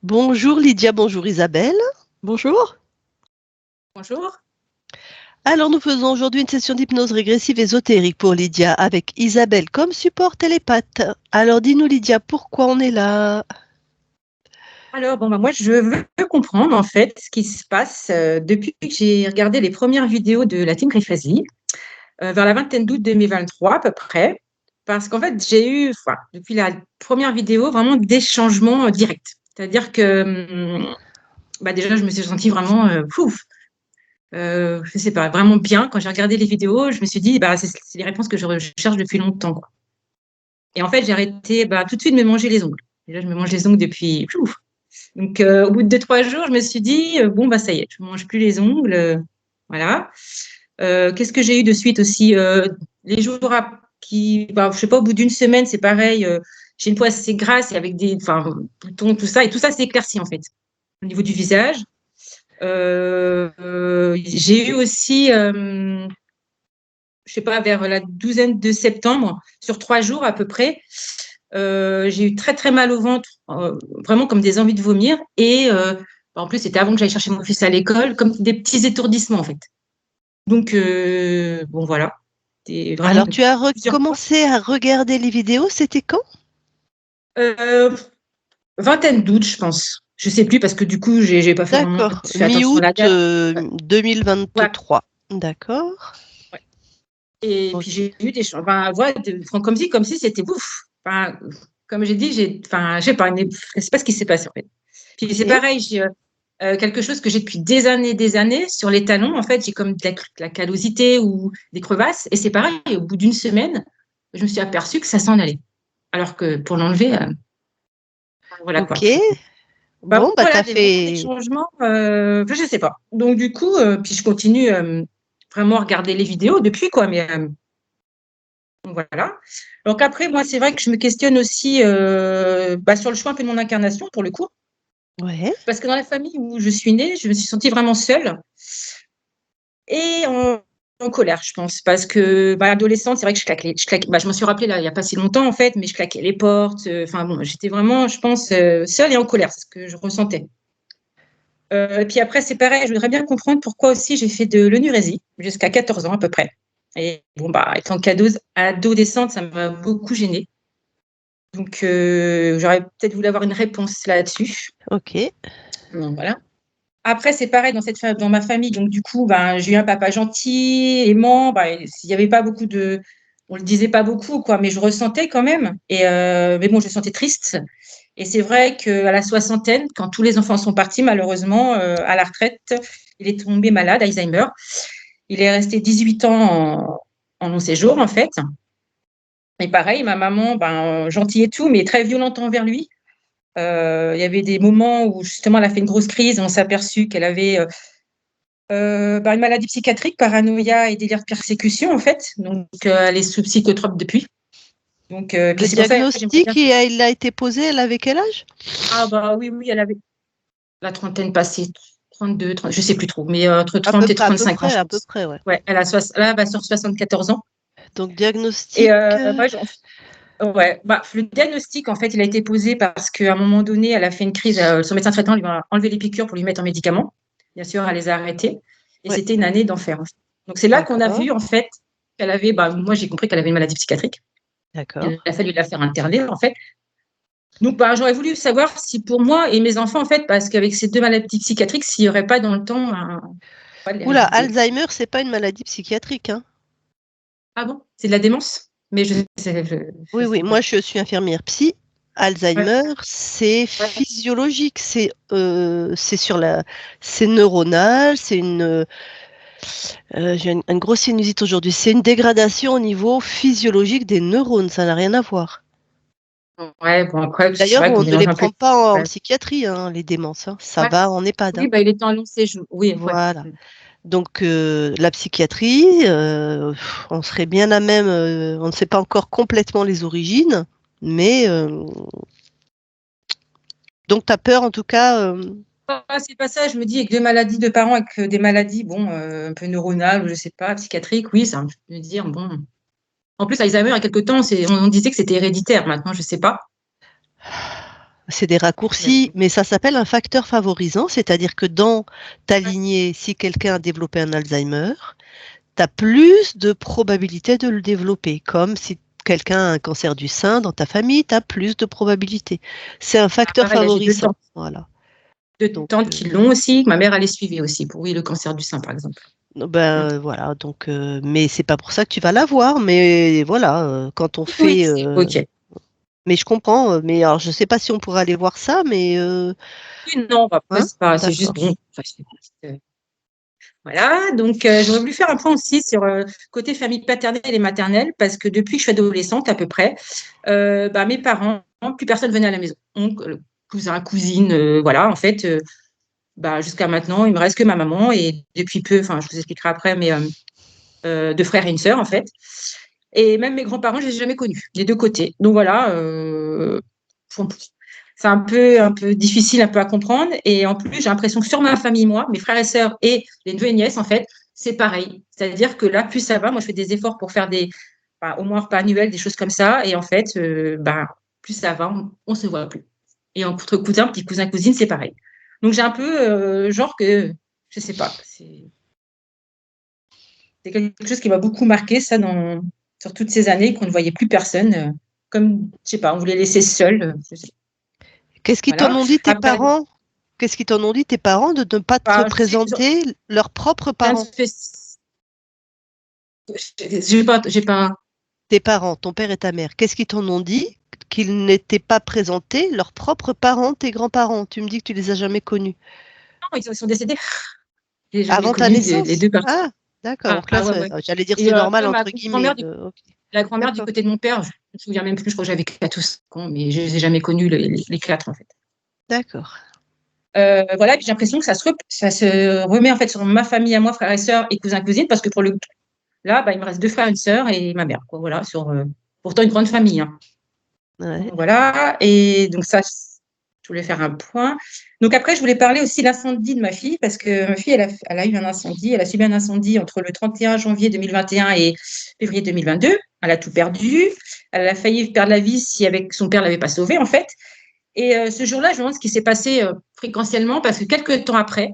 Bonjour Lydia, bonjour Isabelle. Bonjour. Bonjour. Alors nous faisons aujourd'hui une session d'hypnose régressive ésotérique pour Lydia avec Isabelle comme support télépathe. Alors dis-nous Lydia, pourquoi on est là? Alors, moi, je veux comprendre en fait ce qui se passe depuis que j'ai regardé les premières vidéos de la Team Griffasi, vers la vingtaine d'août 2023 à peu près, parce qu'en fait, j'ai eu, depuis la première vidéo, vraiment des changements directs. C'est-à-dire que, déjà, je me suis sentie vraiment, je sais pas, vraiment bien. Quand j'ai regardé les vidéos, je me suis dit, c'est les réponses que je recherche depuis longtemps, quoi. Et en fait, j'ai arrêté tout de suite de me manger les ongles. Déjà, je me mange les ongles depuis, Donc, au bout de 2-3 jours, je me suis dit, ça y est, je ne mange plus les ongles. Voilà. Qu'est-ce que j'ai eu de suite aussi les jours je sais pas, au bout d'une semaine, c'est pareil. J'ai une peau assez grasse et avec des boutons, tout ça. Et tout ça s'est éclairci, en fait, au niveau du visage. J'ai eu aussi, je sais pas, vers la douzaine de septembre, sur 3 jours à peu près, j'ai eu très très mal au ventre, vraiment comme des envies de vomir. Et en plus, c'était avant que j'aille chercher mon fils à l'école, comme des petits étourdissements en fait. Donc, voilà. Alors tu as plusieurs fois. recommencé à regarder les vidéos, c'était quand? Vingtaine d'août, je pense. Je sais plus parce que du coup, j'ai pas fait vraiment D'accord, fait attention à mi-août la date. Ouais. 2023. D'accord. Ouais. Et puis Ok. j'ai eu des choses, comme si c'était ouf. Comme j'ai dit, je sais pas, c'est pas ce qui s'est passé en fait. Puis c'est Ok. pareil, j'ai quelque chose que j'ai depuis des années sur les talons. En fait, j'ai comme de la callosité ou des crevasses. Et c'est pareil, au bout d'une semaine, je me suis aperçue que ça s'en allait. Alors que pour l'enlever, voilà quoi. Ok. Bon, bah Voilà, t'as vraiment des fait. changements, je sais pas. Donc du coup, puis je continue vraiment à regarder les vidéos depuis quoi. Mais voilà. Donc après, moi, c'est vrai que je me questionne aussi sur le choix un peu de mon incarnation pour le coup. Ouais. Parce que dans la famille où je suis née, je me suis sentie vraiment seule et en colère, je pense. Parce que adolescente, c'est vrai que je m'en suis rappelée là, il n'y a pas si longtemps, en fait, mais je claquais les portes. J'étais vraiment, je pense, seule et en colère, c'est ce que je ressentais. Et puis après, c'est pareil, je voudrais bien comprendre pourquoi aussi j'ai fait de l'onurésie jusqu'à 14 ans à peu près. Et étant adolescente, ça m'a beaucoup gênée. Donc, j'aurais peut-être voulu avoir une réponse là-dessus. Ok. Donc, voilà. Après, c'est pareil dans ma famille. Donc, du coup, j'ai eu un papa gentil, aimant. Il n'y avait pas beaucoup de. On le disait pas beaucoup, quoi, mais je ressentais quand même. Mais bon, je me sentais triste. Et c'est vrai qu'à la soixantaine, quand tous les enfants sont partis, malheureusement, à la retraite, il est tombé malade, Alzheimer. Il est resté 18 ans en long séjour, en fait. Et pareil, ma maman, gentille et tout, mais très violente envers lui. Il y avait des moments où justement elle a fait une grosse crise. On s'est aperçu qu'elle avait une maladie psychiatrique, paranoïa et délire de persécution en fait. Donc elle est sous psychotrope depuis. Donc puis Le c'est pour ça que j'aimerais bien. diagnostic, il a été posé, elle avait quel âge? Ah oui, elle avait la trentaine passée, 32, 30, je sais plus trop, mais entre 30 et À peu 35 ans, je près, pense. ouais. Ouais, là, elle va sur 74 ans. Donc Et diagnostic. ouais, le diagnostic, en fait, il a été posé parce qu'à un moment donné, elle a fait une crise. Son médecin traitant lui a enlevé les piqûres pour lui mettre en médicaments. Bien sûr, elle les a arrêtées. Et Ouais, c'était une année d'enfer, en fait. Donc, c'est là qu'on a d'accord, vu, en fait, qu'elle avait. Moi, j'ai compris qu'elle avait une maladie psychiatrique. d'accord. Il a fallu la faire interner, en fait. Donc, j'aurais voulu savoir si pour moi et mes enfants, en fait, parce qu'avec ces deux maladies psychiatriques, s'il n'y aurait pas dans le temps de Oula, l'hérédité. Alzheimer, c'est pas une maladie psychiatrique, hein. Ah bon? C'est de la démence? Mais je Oui, oui, sais moi pas. je suis infirmière psy. Ouais, Alzheimer, c'est ouais. physiologique, c'est neuronal, j'ai une grosse sinusite aujourd'hui. C'est une dégradation au niveau physiologique des neurones, ça n'a rien à voir. Ouais, après, c'est D'ailleurs, vrai qu'on on ne mélange les un peu. prend pas en Ouais. psychiatrie, hein, les démences, hein. Ça Ouais. va en EHPAD, Oui, hein. il était en long séjour. Oui, ouais. Voilà. Donc la psychiatrie, on serait bien à même, on ne sait pas encore complètement les origines, mais donc tu as peur en tout cas. C'est pas ça, je me dis, avec deux maladies de parents, avec des maladies, un peu neuronales, ou je sais pas, psychiatriques, oui, ça je me dire, bon. En plus, Alzheimer, il y a quelque temps, on disait que c'était héréditaire. Maintenant, je sais pas. C'est des raccourcis, mais ça s'appelle un facteur favorisant, c'est-à-dire que dans ta Ouais. lignée, si quelqu'un a développé un Alzheimer, tu as plus de probabilité de le développer, comme si quelqu'un a un cancer du sein dans ta famille, tu as plus de probabilité. C'est un facteur Pareil, là, j'ai favorisant. Voilà. deux Donc, tantes qui l'ont aussi. Ma mère, elle est suivie aussi pour, oui, le cancer du sein, par exemple. voilà. Donc, mais c'est pas pour ça que tu vas l'avoir. Mais voilà, quand on Oui, fait, ok. mais je comprends. Mais alors, je sais pas si on pourra aller voir ça, mais Oui, non, après, hein, c'est juste d'accord. bon. Enfin, voilà, donc j'aurais voulu faire un point aussi sur côté famille paternelle et maternelle, parce que depuis que je suis adolescente à peu près, mes parents, plus personne venait à la maison. Oncle, cousin, cousine, voilà, en fait, jusqu'à maintenant, il me reste que ma maman et depuis peu, enfin, je vous expliquerai après, mais deux frères et une sœur, en fait. Et même mes grands-parents, je les ai jamais connus, des deux côtés. Donc voilà, c'est un peu difficile un peu à comprendre. Et en plus, j'ai l'impression que sur ma famille, moi, mes frères et sœurs et les neveux et nièces, en fait, c'est pareil. C'est-à-dire que là, plus ça va, moi, je fais des efforts pour faire au moins un repas annuel, des choses comme ça. Et en fait, plus ça va, on se voit plus. Et entre cousins, petits cousins, cousines, c'est pareil. Donc j'ai un peu genre que, je sais pas, c'est quelque chose qui m'a beaucoup marqué, ça, sur toutes ces années, qu'on ne voyait plus personne. Comme, je sais pas, on voulait laisser seul. Je sais. Qu'est-ce qu'ils t'en Voilà. ont dit tes Après, parents? Qu'est-ce qu'ils t'en ont dit tes parents de ne pas te présenter leurs propres je viens de parents? j'ai pas, Tes parents, ton père et ta mère, qu'est-ce qu'ils t'en ont dit qu'ils n'étaient pas présentés leurs propres parents, tes grands-parents? Tu me dis que tu les as jamais connus. non, ils sont décédés. J'ai jamais Avant ta connu les naissance? deux personnes. Ah, d'accord. Donc là, Ouais, ouais. j'allais dire Et c'est normal, ma entre guillemets. grand-mère Ok. la grand-mère du D'accord, côté de mon père, je me souviens même plus, je crois que j'avais 4 ou 5 ans, mais je les ai jamais connus, les quatre, en fait. d'accord. Voilà, puis j'ai l'impression que ça se remet en fait sur ma famille à moi, frères et sœurs et cousins, cousines, parce que là, il me reste deux frères, une sœur et ma mère, quoi, voilà, pourtant une grande famille, hein. Ouais. Donc, voilà, et donc ça, je voulais faire un point. Donc après, je voulais parler aussi de l'incendie de ma fille, parce que ma fille, elle a eu un incendie, elle a subi un incendie entre le 31 janvier 2021 et février 2022. Elle a tout perdu. Elle a failli perdre la vie si avec son père l'avait pas sauvée, en fait. Et ce jour-là, je me demande ce qui s'est passé fréquentiellement, parce que quelques temps après,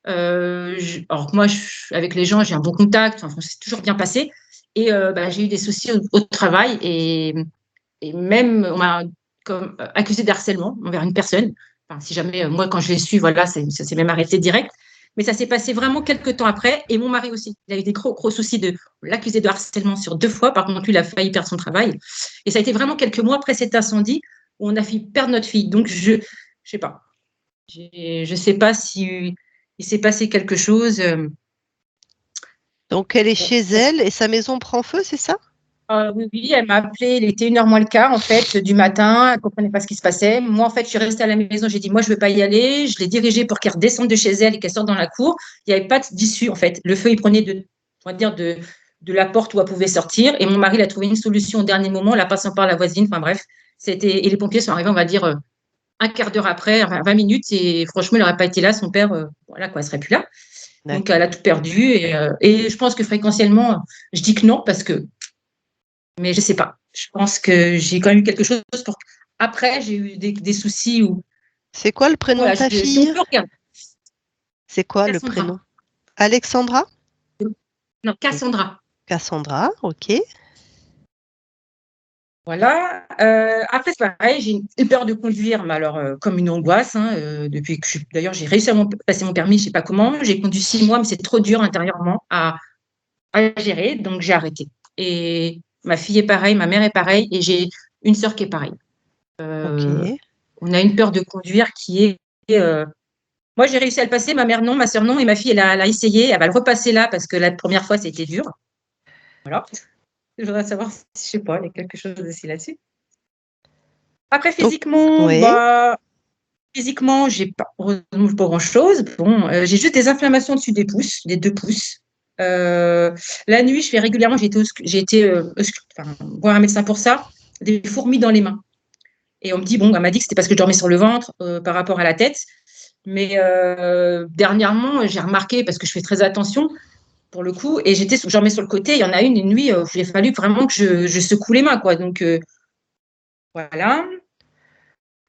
alors que moi, avec les gens, j'ai un bon contact, enfin, c'est toujours bien passé. Et j'ai eu des soucis au travail et même on m'a comme accusé de harcèlement envers une personne. Enfin, si jamais, moi, quand je l'ai su, voilà, ça s'est même arrêté direct. Mais ça s'est passé vraiment quelques temps après. Et mon mari aussi, il a eu des gros, gros soucis de l'accuser de harcèlement sur 2 fois. Par contre, lui, il a failli perdre son travail. Et ça a été vraiment quelques mois après cet incendie où on a failli perdre notre fille. Donc, je sais pas. Je sais pas si il s'est passé quelque chose. Donc elle est chez elle et sa maison prend feu, c'est ça? Oui, oui, elle m'a appelé, il était 1h moins le quart, en fait, du matin, elle ne comprenait pas ce qui se passait. Moi, en fait, je suis restée à la maison, j'ai dit, moi, je ne veux pas y aller. Je l'ai dirigée pour qu'elle redescende de chez elle et qu'elle sorte dans la cour. Il n'y avait pas d'issue, en fait. Le feu, il prenait on va dire, de la porte où elle pouvait sortir. Et mon mari, il a trouvé une solution au dernier moment, la passant par la voisine. Enfin, bref, et les pompiers sont arrivés, on va dire, un quart d'heure après, 20 minutes. Et franchement, il n'aurait pas été là, son père, voilà, quoi, il ne serait plus là. Donc, elle D'accord. a tout perdu. Et je pense que fréquentiellement, je dis que non, parce que mais je sais pas. Je pense que j'ai quand même eu quelque chose pour. Après, j'ai eu des soucis où, C'est quoi le prénom de voilà, ta si on fille? peut regarder. C'est quoi le Cassandra. prénom? Alexandra? Non, Cassandra. Cassandra, ok. Voilà. Après, c'est pareil, j'ai une peur de conduire, mais alors, comme une angoisse, hein, depuis que d'ailleurs, j'ai réussi à passer mon permis, je sais pas comment. J'ai conduit 6 mois, mais c'est trop dur intérieurement à gérer, donc j'ai arrêté. Et ma fille est pareille, ma mère est pareille, et j'ai une sœur qui est pareille. Ok. On a une peur de conduire qui est moi, j'ai réussi à le passer, ma mère non, ma sœur non, et ma fille, elle a essayé, elle va le repasser là parce que la première fois, c'était dur. Voilà. Je voudrais savoir si, je sais pas, il y a quelque chose aussi là-dessus. Après, Donc, ouais. physiquement, j'ai pas, heureusement, pas grand-chose. Bon, j'ai juste des inflammations dessus des pouces, des 2 pouces. La nuit, je fais régulièrement, j'ai été enfin, voir un médecin pour ça, des fourmis dans les mains. Et on me dit, bon, elle m'a dit que c'était parce que je dormais sur le ventre par rapport à la tête. Mais dernièrement, j'ai remarqué, parce que je fais très attention, pour le coup, et j'en mets sur le côté. Il y en a une nuit où il a fallu vraiment que je secoue les mains, quoi. Donc, voilà.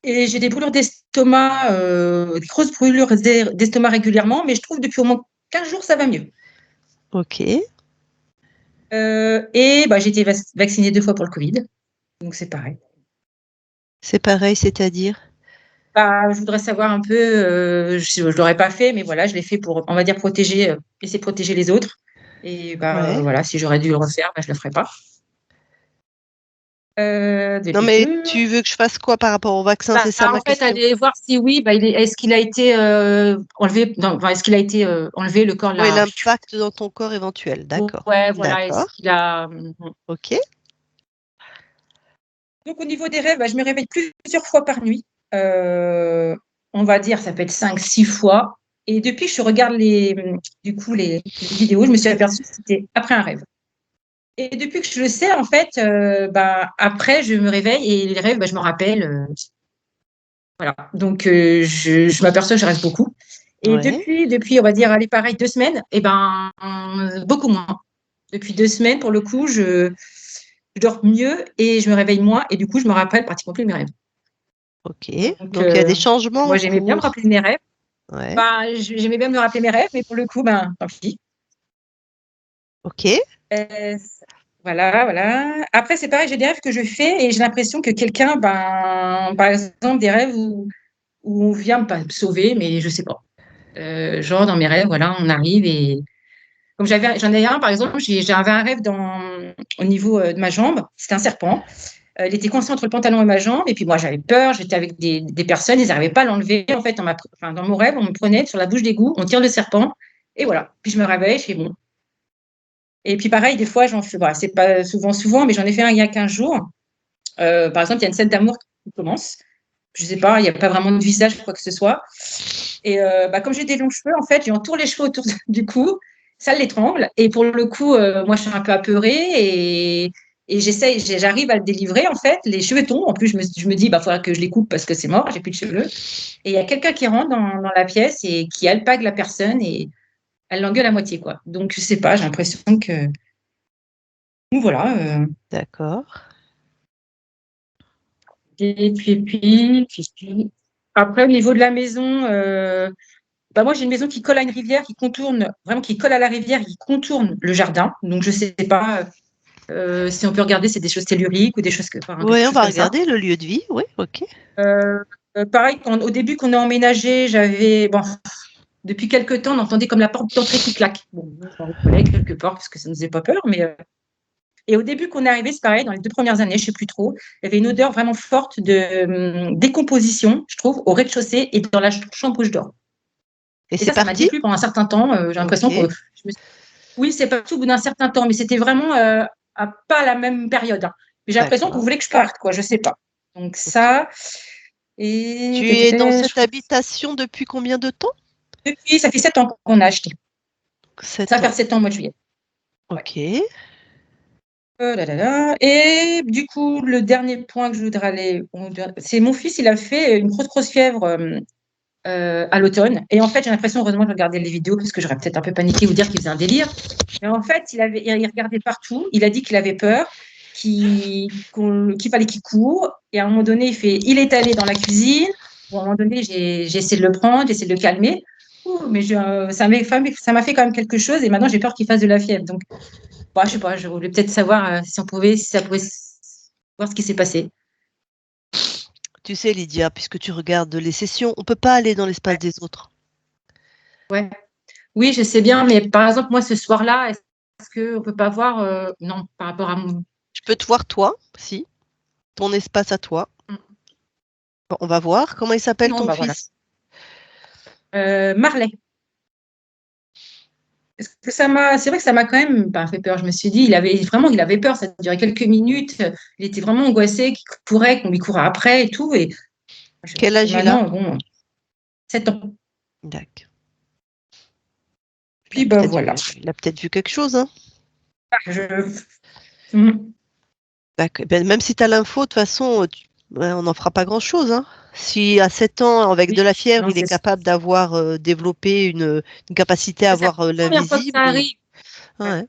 Et j'ai des brûlures d'estomac, des grosses brûlures d'estomac régulièrement, mais je trouve depuis au moins 15 jours, ça va mieux. Ok. Et bah, j'ai été vaccinée 2 fois pour le Covid, donc c'est pareil. C'est pareil, c'est-à-dire? Bah, je voudrais savoir un peu, je l'aurais pas fait, mais voilà, je l'ai fait pour, on va dire, protéger, essayer de protéger les autres. Et bah, Ouais. voilà, si j'aurais dû le refaire, bah, je le ferais pas. Non, mais tu veux que je fasse quoi par rapport au vaccin? C'est ça ma En fait, question. aller voir si oui, bah, est-ce qu'il a été enlevé, enfin, est-ce qu'il a été enlevé, le corps Oui, là. l'impact dans ton corps éventuel. D'accord. Ouais, voilà, est-ce D'accord. qu'il a. Ok. Donc, au niveau des rêves, bah, je me réveille plusieurs fois par nuit. On va dire, ça peut être 5, 6 fois. Et depuis que je regarde du coup, les vidéos, je me suis aperçue que c'était après un rêve. Et depuis que je le sais, en fait, bah, après, je me réveille et les rêves, bah, je m'en rappelle. Voilà. Donc, je m'aperçois que je reste beaucoup. Et Ouais. depuis, on va dire, allez, pareil, 2 semaines, et ben, beaucoup moins. Depuis 2 semaines, pour le coup, je dors mieux et je me réveille moins. Et du coup, je me rappelle pratiquement plus mes rêves. Ok. Donc, Donc, il y a des changements moi, en j'aimais bien me cours. rappeler mes rêves. Ouais. Bah, j'aimais bien me rappeler mes rêves, mais pour le coup, ben, tant pis. Ok. Euh, voilà, voilà. Après, c'est pareil, j'ai des rêves que je fais et j'ai l'impression que quelqu'un, ben, par exemple, des rêves où on vient me sauver, mais je sais pas. Genre, dans mes rêves, voilà, on arrive et comme j'en ai un, par exemple, j'avais un rêve au niveau de ma jambe, c'était un serpent. Il était coincé entre le pantalon et ma jambe, et puis moi j'avais peur, j'étais avec des personnes, ils n'arrivaient pas à l'enlever. En fait, enfin, dans mon rêve, on me prenait sur la bouche d'égout, on tire le serpent, et voilà. Puis je me réveille, je fais bon. Et puis pareil, des fois, j'en fais, bah, c'est pas souvent, mais j'en ai fait un il y a 15 jours. Par exemple, il y a une scène d'amour qui commence. Je sais pas, il n'y a pas vraiment de visage, quoi que ce soit. Et bah, comme j'ai des longs cheveux, en fait, j'entoure les cheveux autour du cou, ça l'étrangle. Et pour le coup, moi, je suis un peu apeurée et j'arrive à le délivrer, en fait. Les cheveux tombent. En plus, je me dis, bah, il faudra que je les coupe parce que c'est mort, j'ai plus de cheveux. Et il y a quelqu'un qui rentre dans la pièce et qui alpague la personne et elle l'engueule à moitié, quoi. Donc, je sais pas, j'ai l'impression que. Donc, voilà. D'accord. Puis. Après, au niveau de la maison, bah moi, j'ai une maison qui colle à une rivière, qui contourne, vraiment qui colle à la rivière, qui contourne le jardin. Donc, je ne sais pas si on peut regarder, c'est des choses telluriques ou des choses, enfin, quelque Oui, on chose va comme ça. regarder le lieu de vie. Oui, ok. Pareil, au début qu'on a emménagé, bon, depuis quelques temps, on entendait comme la porte d'entrée qui claque. Bon, on rigolait quelque part parce que ça ne nous faisait pas peur, mais et au début qu'on est arrivé, c'est pareil, dans les 2 premières années, je ne sais plus trop, il y avait une odeur vraiment forte de décomposition, je trouve, au rez-de-chaussée et dans la chambre où je dors. Et Et c'est ça m'a parti? déplu pendant un certain temps. J'ai l'impression que Ok. oui, c'est parti au bout d'un certain temps, mais c'était vraiment pas à la même période, hein. Mais j'ai l'impression qu'on D'accord. voulait que je parte, quoi, je sais pas. Donc Ok. ça, et Tu es dans cette habitation depuis combien de temps? depuis, ça fait 7 ans qu'on a acheté. Ça 7 va faire ans. 7 ans au mois de juillet. Ouais. Ok. Là, là, là. Et du coup, le dernier point que je voudrais aller, c'est mon fils, il a fait une grosse fièvre à l'automne. Et en fait, j'ai l'impression, heureusement, de regarder les vidéos parce que j'aurais peut-être un peu paniqué ou dire qu'il faisait un délire. Mais en fait, il regardait partout. Il a dit qu'il avait peur, qu'il fallait qu'il court. Et à un moment donné, il est allé dans la cuisine. Bon, à un moment donné, j'ai essayé de le prendre, j'ai essayé de le calmer. Ouh, mais ça m'a fait quand même quelque chose. Et maintenant, j'ai peur qu'il fasse de la fièvre. Donc, bah, je sais pas, je voulais peut-être savoir si ça pouvait voir ce qui s'est passé. Tu sais, Lydia, puisque tu regardes les sessions, on ne peut pas aller dans l'espace Ouais. des autres. Ouais. Oui, je sais bien, mais par exemple, moi, ce soir-là, est-ce qu'on ne peut pas voir, non, par rapport à mon. Je peux te voir toi, si, ton espace à toi. Bon, on va voir. Comment il s'appelle Non, ton bah voilà. fils? Marley. Est-ce que c'est vrai que ça m'a quand même fait peur. Je me suis dit, il avait peur. Ça durait quelques minutes. Il était vraiment angoissé, qu'il courait, qu'on lui courait après et tout. Quel Et âge il a? maintenant, bon, 7 ans. D'accord. Puis, bah voilà. Il a peut-être vu quelque chose, hein. Je... Mhm. D'accord. Ben, même si tu as l'info, de toute façon, ouais, on n'en fera pas grand-chose, hein. Si à 7 ans, avec Oui, de la fièvre, non, il est c'est capable d'avoir développé une capacité à la voir première fois que ça l'invisible. arrive. Ouais. Ouais.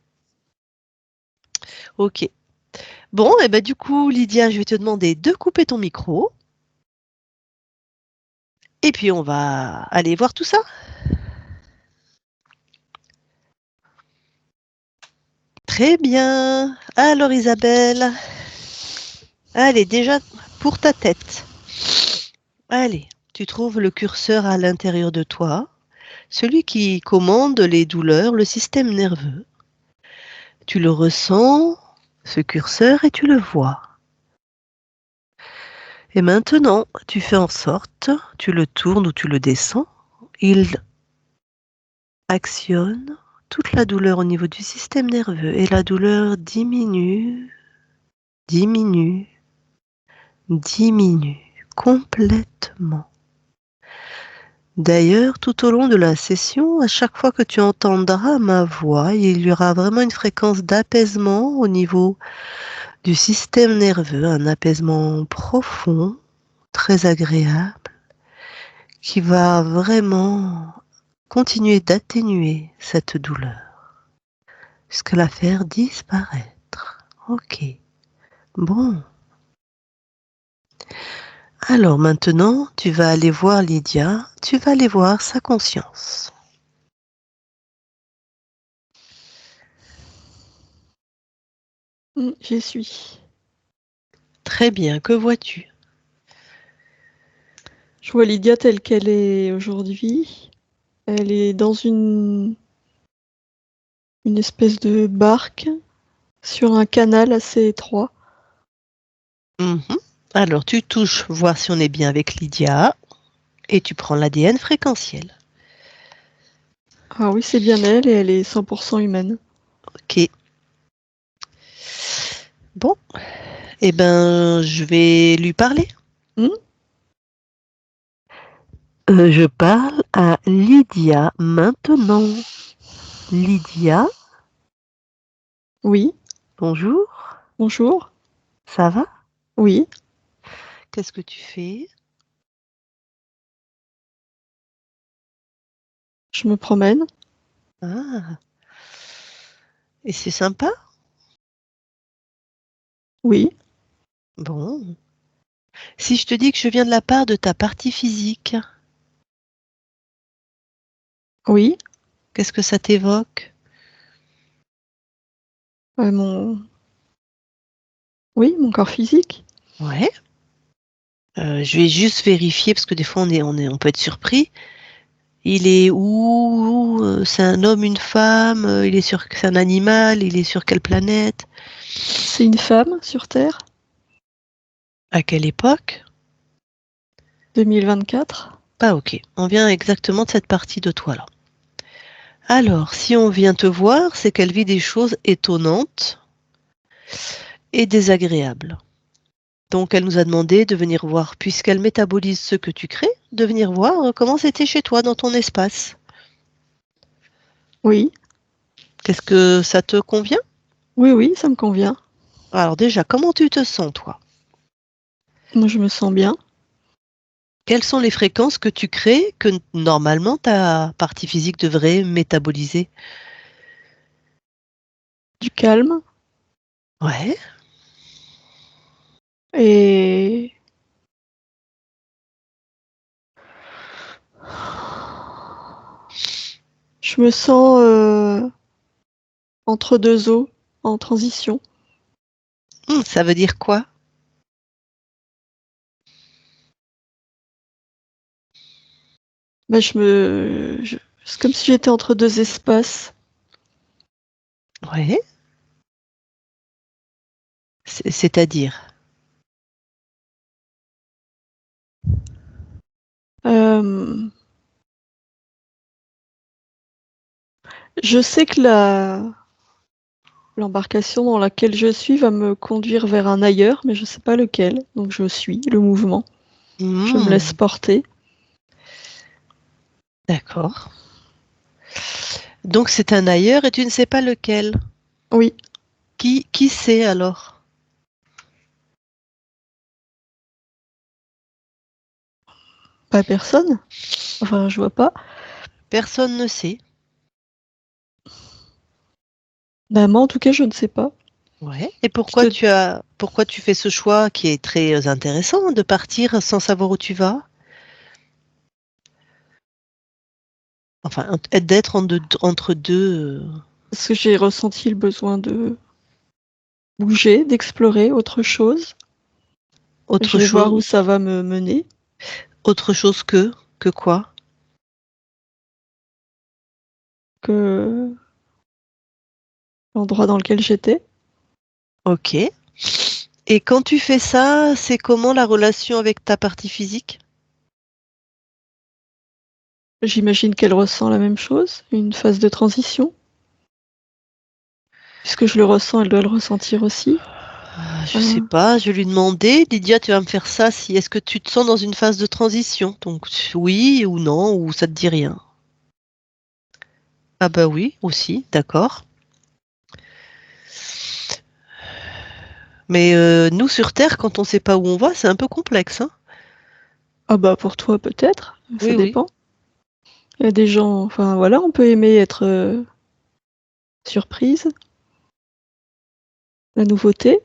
Ok. Bon, et ben du coup, Lydia, je vais te demander de couper ton micro. Et puis on va aller voir tout ça. Très bien. Alors Isabelle, allez, déjà pour ta tête. Allez, tu trouves le curseur à l'intérieur de toi, celui qui commande les douleurs, le système nerveux. Tu le ressens, ce curseur, et tu le vois. Et maintenant, tu fais en sorte, tu le tournes ou tu le descends, il actionne toute la douleur au niveau du système nerveux et la douleur diminue, diminue, diminue complètement. D'ailleurs, tout au long de la session, à chaque fois que tu entendras ma voix, il y aura vraiment une fréquence d'apaisement au niveau du système nerveux, un apaisement profond, très agréable, qui va vraiment continuer d'atténuer cette douleur jusqu'à la faire disparaître. Ok. Bon. Alors maintenant, tu vas aller voir Lydia, tu vas aller voir sa conscience. J'y suis. Très bien, que vois-tu? Je vois Lydia telle qu'elle est aujourd'hui. Elle est dans une espèce de barque sur un canal assez étroit. Mhm. Alors tu touches, voir si on est bien avec Lydia, et tu prends l'ADN fréquentiel. Ah oui, c'est bien elle et elle est 100% humaine. Ok. Bon, eh ben, je vais lui parler. Je parle à Lydia maintenant. Lydia, Oui, bonjour, bonjour. ça va? Oui, Qu'est-ce que tu fais? je me promène. Ah, et c'est sympa? Oui, Bon. Si je te dis que je viens de la part de ta partie physique, oui. qu'est-ce que ça t'évoque? Mon... Oui, mon corps physique. Ouais. Je vais juste vérifier parce que des fois on peut être surpris. Il est où? C'est un homme, une femme? C'est un animal? Il est sur quelle planète? C'est une femme sur Terre, À quelle époque? 2024. Pas ok. On vient exactement de cette partie de toi là. Alors, si on vient te voir, c'est qu'elle vit des choses étonnantes et désagréables. Donc, elle nous a demandé de venir voir, puisqu'elle métabolise ce que tu crées, de venir voir comment c'était chez toi dans ton espace. Oui, Qu'est-ce que ça te convient? oui, oui, ça me convient. Alors déjà, comment tu te sens, toi? Moi, je me sens bien. Quelles sont les fréquences que tu crées que normalement ta partie physique devrait métaboliser? Du calme Ouais, et je me sens entre deux eaux, en transition. Ça veut dire quoi? Bah, c'est comme si j'étais entre deux espaces. Ouais, c'est-à-dire? Euh, je sais que l'embarcation dans laquelle je suis va me conduire vers un ailleurs, mais je sais pas lequel. Donc je suis le mouvement. Je me laisse Hmm, porter. d'accord. Donc c'est un ailleurs et tu ne sais pas lequel. Oui, Qui sait alors? pas personne. Enfin, je vois pas. Personne ne sait. Bah, moi, en tout cas, je ne sais pas. Ouais. Et Je te... pourquoi tu fais ce choix qui est très intéressant de partir sans savoir où tu vas? Enfin, d'être entre deux. Parce que j'ai ressenti le besoin de bouger, d'explorer autre chose. Je Autre vais voir où chose, ça va me mener. autre chose que quoi? Que l'endroit dans lequel j'étais. Ok. Et quand tu fais ça, c'est comment la relation avec ta partie physique? J'imagine qu'elle ressent la même chose, une phase de transition. Puisque je le ressens, elle doit le ressentir aussi. Je sais pas, je vais lui demander, Lydia, tu vas me faire ça si est-ce que tu te sens dans une phase de transition? Donc oui ou non, ou ça te dit rien? Ah bah oui, aussi, d'accord. Mais nous sur Terre, quand on sait pas où on va, c'est un peu complexe, hein? Ah bah pour toi peut-être, ça Oui, oui. dépend. Il y a des gens, enfin voilà, on peut aimer être surprise, la nouveauté.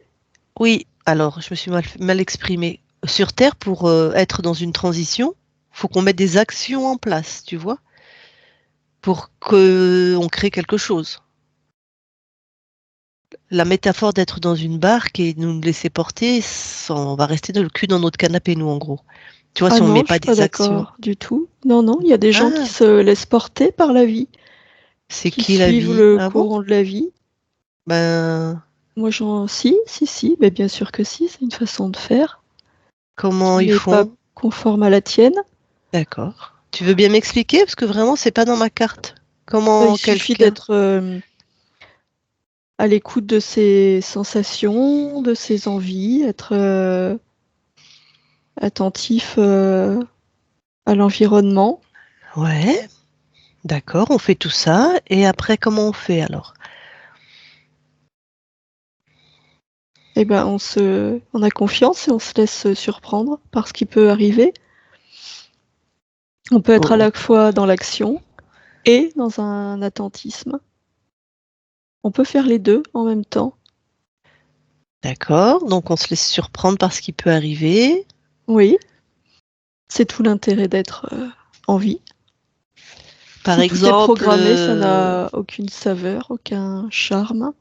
Oui, alors je me suis mal exprimée. Sur Terre, pour être dans une transition, faut qu'on mette des actions en place, tu vois, pour qu'on crée quelque chose. La métaphore d'être dans une barque et de nous laisser porter, on va rester le cul dans notre canapé, nous, en gros. Tu vois, Ah si on non, met je pas suis pas des actions. d'accord du tout. Non, non, il y a des gens qui Ah, se laissent porter par la vie, c'est qui qui la suivent vie? le Ah bon? courant de la vie. Ben, Moi, si, mais bien sûr que si, c'est une façon de faire comment qui ils n'est pas font? conforme à la tienne. D'accord. Tu veux bien m'expliquer? Parce que vraiment, c'est pas dans ma carte. Il Comment suffit quelqu'un... d'être à l'écoute de ses sensations, de ses envies, être attentif à l'environnement. Ouais, d'accord, on fait tout ça. Et après, comment on fait alors? Eh ben, on a confiance et on se laisse surprendre par ce qui peut arriver. On peut être à Oh, la fois dans l'action et dans un attentisme. On peut faire les deux en même temps. d'accord, donc on se laisse surprendre par ce qui peut arriver. Oui, c'est tout l'intérêt d'être en vie. Par Si tout est exemple, programmé, ça n'a aucune saveur, aucun charme.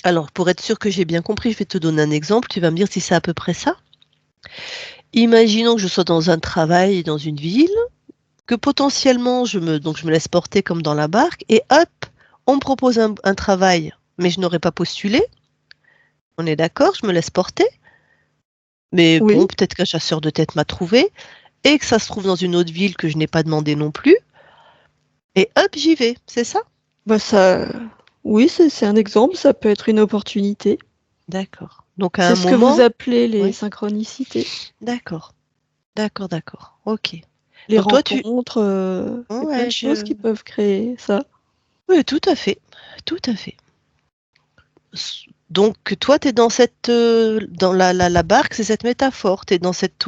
alors pour être sûr que j'ai bien compris, je vais te donner un exemple, tu vas me dire si c'est à peu près ça. Imaginons que je sois dans un travail dans une ville, que potentiellement donc je me laisse porter comme dans la barque, et hop, on me propose un travail, mais je n'aurais pas postulé. On est d'accord, je me laisse porter. Mais bon, Oui, peut-être qu'un chasseur de tête m'a trouvé, et que ça se trouve dans une autre ville que je n'ai pas demandé non plus, et hop, j'y vais, c'est ça? bah ça, oui, c'est un exemple, ça peut être une opportunité. D'accord. Donc à C'est un ce que vous moment, appelez les ouais, synchronicités. d'accord, d'accord, ok. Les Donc toi, tu... rencontres, il y a plein Ouais, de choses qui peuvent créer ça. Oui, tout à fait, tout à fait. Donc toi, tu es dans cette... dans la barque, c'est cette métaphore, tu es dans cette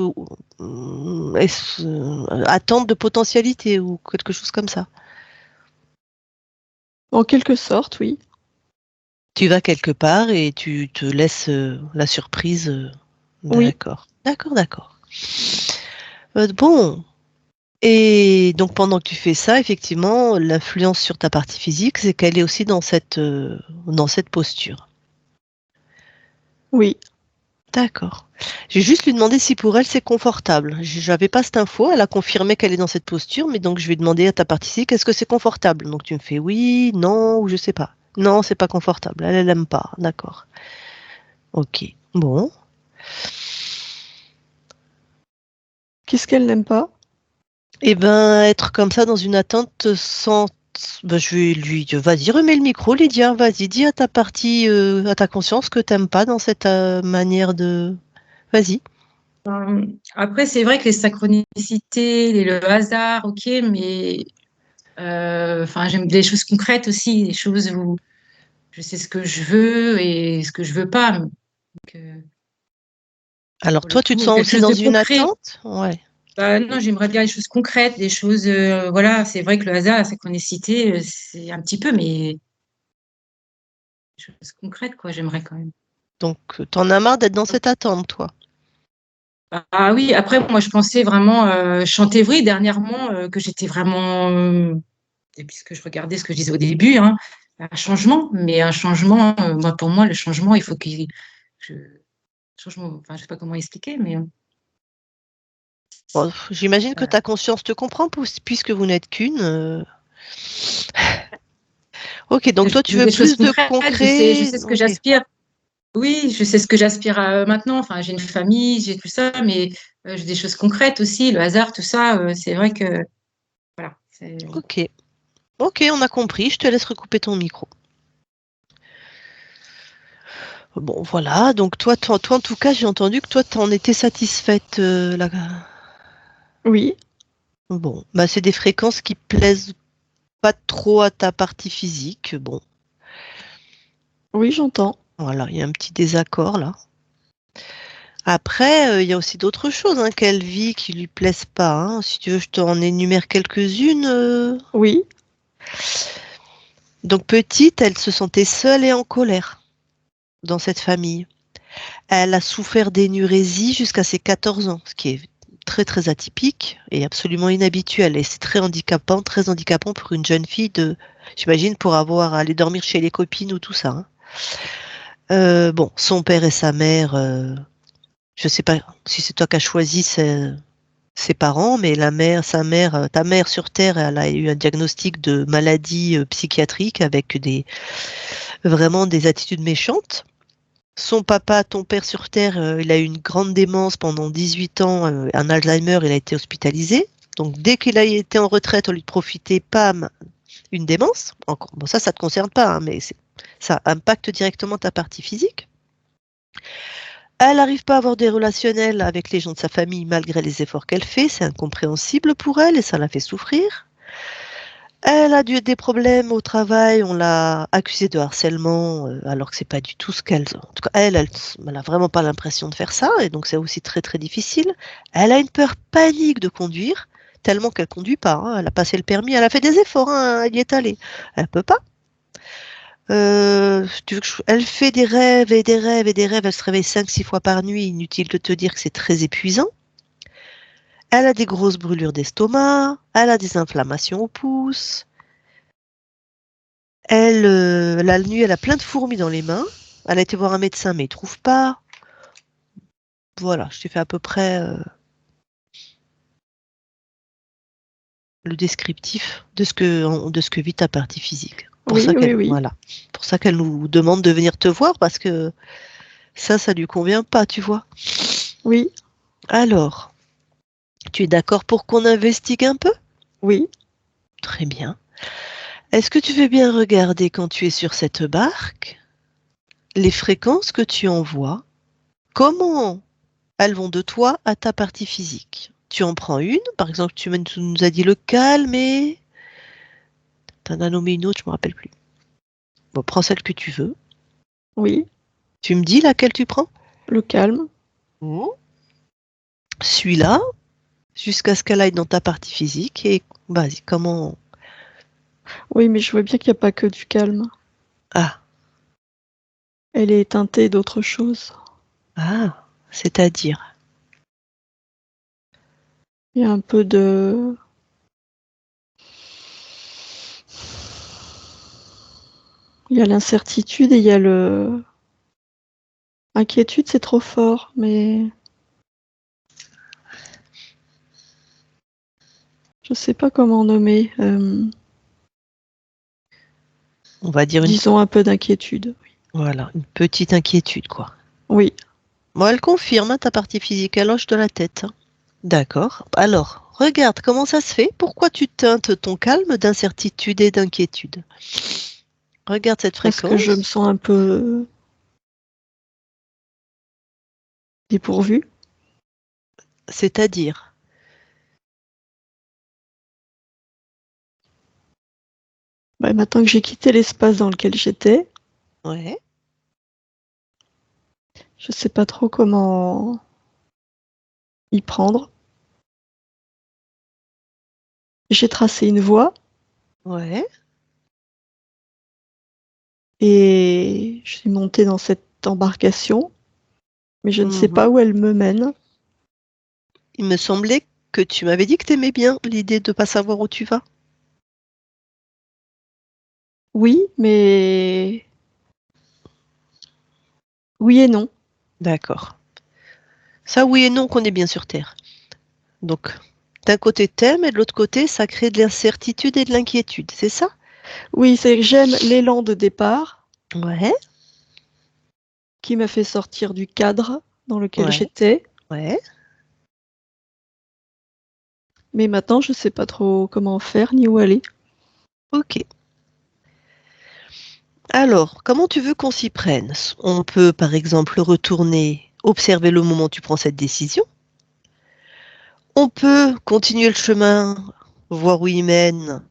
attente de potentialité ou quelque chose comme ça. En quelque sorte, oui. Tu vas quelque part et tu te laisses la surprise. Oui, D'accord, d'accord. Bon, et donc pendant que tu fais ça, effectivement, l'influence sur ta partie physique, c'est qu'elle est aussi dans cette posture. oui. D'accord. J'ai juste lui demandé si pour elle c'est confortable. J'avais pas cette info, elle a confirmé qu'elle est dans cette posture, mais donc je vais demander à ta partie physique, est-ce que c'est confortable? Donc tu me fais oui, non, ou je sais pas. Non, c'est pas confortable. Elle aime pas. D'accord. Ok. Bon. Qu'est-ce qu'elle n'aime pas? Eh ben, être comme ça dans une attente sans. Ben, je vais lui dire, vas-y, remets le micro, Lydia, vas-y, dis à ta partie, à ta conscience que t'aimes pas dans cette manière de. Vas-y. Après, c'est vrai que les synchronicités, le hasard, ok, mais enfin, j'aime des choses concrètes aussi, des choses où je sais ce que je veux et ce que je veux pas. Donc, Alors pour le toi, tu te coup, sens quelque aussi chose dans de une concret. attente? Ouais. Bah, non, j'aimerais bien des choses concrètes, des choses, voilà, c'est vrai que le hasard, la synchronicité, c'est un petit peu, mais des choses concrètes, quoi, j'aimerais quand même. Donc, t'en as marre d'être dans cette attente, toi. Ah oui, après, moi, je pensais vraiment chanter vrai dernièrement, que j'étais vraiment puisque je regardais ce que je disais au début, hein, un changement, mais un changement, pour moi, le changement, il faut qu'il. Changement, enfin, je sais pas comment expliquer, mais. Bon, j'imagine que Voilà. ta conscience te comprend puisque vous n'êtes qu'une. Ok, donc toi, tu Je veux veux des choses plus de concrètes, je concret. sais ce que Ok. j'aspire. Oui, je sais ce que j'aspire maintenant. Enfin, j'ai une famille, j'ai tout ça, mais j'ai des choses concrètes aussi, le hasard, tout ça. C'est vrai que voilà. Ok. Ok, on a compris. Je te laisse recouper ton micro. Bon, voilà. Donc toi, en tout cas, j'ai entendu que toi, t'en étais satisfaite. Oui, Bon, bah c'est des fréquences qui plaisent pas trop à ta partie physique. Bon, oui, j'entends. voilà, il y a un petit désaccord là. Après, il y a aussi d'autres choses qu'elle vit qui lui plaisent pas. Si tu veux, je t'en énumère quelques-unes. Oui, Donc petite, elle se sentait seule et en colère dans cette famille. Elle a souffert d'énurésie jusqu'à ses 14 ans, ce qui est très très atypique et absolument inhabituel. Et c'est très handicapant pour une jeune fille j'imagine, pour avoir à aller dormir chez les copines ou tout ça. Bon, son père et sa mère, je sais pas si c'est toi qui as choisi ses parents, mais sa mère, ta mère sur Terre, elle a eu un diagnostic de maladie psychiatrique avec vraiment des attitudes méchantes. Son papa, ton père sur Terre, il a eu une grande démence pendant 18 ans, un Alzheimer, il a été hospitalisé. Donc dès qu'il a été en retraite, au lieu de profiter, pam, une démence. Encore, bon, ça te concerne pas, mais ça impacte directement ta partie physique. Elle n'arrive pas à avoir des relationnels avec les gens de sa famille malgré les efforts qu'elle fait. C'est incompréhensible pour elle et ça la fait souffrir. Elle a des problèmes au travail. On l'a accusée de harcèlement alors que c'est pas du tout ce qu'elle. En tout cas, elle a vraiment pas l'impression de faire ça et donc c'est aussi très très difficile. Elle a une peur panique de conduire tellement qu'elle conduit pas. Elle a passé le permis. Elle a fait des efforts. Elle y est allée. Elle peut pas. Elle fait des rêves et des rêves et des rêves. Elle se réveille 5-6 fois par nuit. Inutile de te dire que c'est très épuisant. Elle a des grosses brûlures d'estomac. Elle a des inflammations au pouce. La nuit, elle a plein de fourmis dans les mains. Elle a été voir un médecin, mais il ne trouve pas. Voilà, je t'ai fait à peu près le descriptif de ce que vit ta partie physique. oui, oui, oui, Voilà. Pour ça qu'elle nous demande de venir te voir, parce que ça lui convient pas, tu vois. oui, Alors, tu es d'accord pour qu'on investigue un peu? oui, Très bien. Est-ce que tu veux bien regarder quand tu es sur cette barque, les fréquences que tu envoies, comment elles vont de toi à ta partie physique? Tu en prends une, par exemple, tu nous as dit le calme et tu en as nommé une autre, je ne me rappelle plus. Bon, prends celle que tu veux. oui, Tu me dis laquelle tu prends? le calme. Suis-la jusqu'à ce qu'elle aille dans ta partie physique et vas-y, comment... Oui, mais je vois bien qu'il n'y a pas que du calme. Ah, Elle est teintée d'autre chose. c'est-à-dire... Il y a un peu de... Il y a l'incertitude et il y a le... Inquiétude, c'est trop fort, mais... Je sais pas comment nommer. On va dire Disons un peu d'inquiétude. voilà, une petite inquiétude, quoi. Oui, Bon, elle confirme ta partie physique, elle hoche de la tête. D'accord. Alors, regarde comment ça se fait. Pourquoi tu teintes ton calme d'incertitude et d'inquiétude? Regarde cette parce que je me fréquence, sens un peu dépourvue. c'est-à-dire, Bah, maintenant que j'ai quitté l'espace dans lequel j'étais, ouais, je sais pas trop comment y prendre. J'ai tracé une voie ouais. et je suis montée dans cette embarcation, mais je ne sais Mhm. pas où elle me mène. Il me semblait que tu m'avais dit que tu aimais bien l'idée de ne pas savoir où tu vas. Oui, mais oui et non. D'accord. Ça, oui et non, qu'on est bien sur Terre. Donc, d'un côté, t'aimes, et de l'autre côté, ça crée de l'incertitude et de l'inquiétude, c'est ça? Oui, c'est que j'aime l'élan de départ Ouais, qui m'a fait sortir du cadre dans lequel ouais, j'étais, ouais. mais maintenant je sais pas trop comment faire ni où aller. Ok. Alors, comment tu veux qu'on s'y prenne? On peut, par exemple, retourner, observer le moment où tu prends cette décision. On peut continuer le chemin, voir où il mène,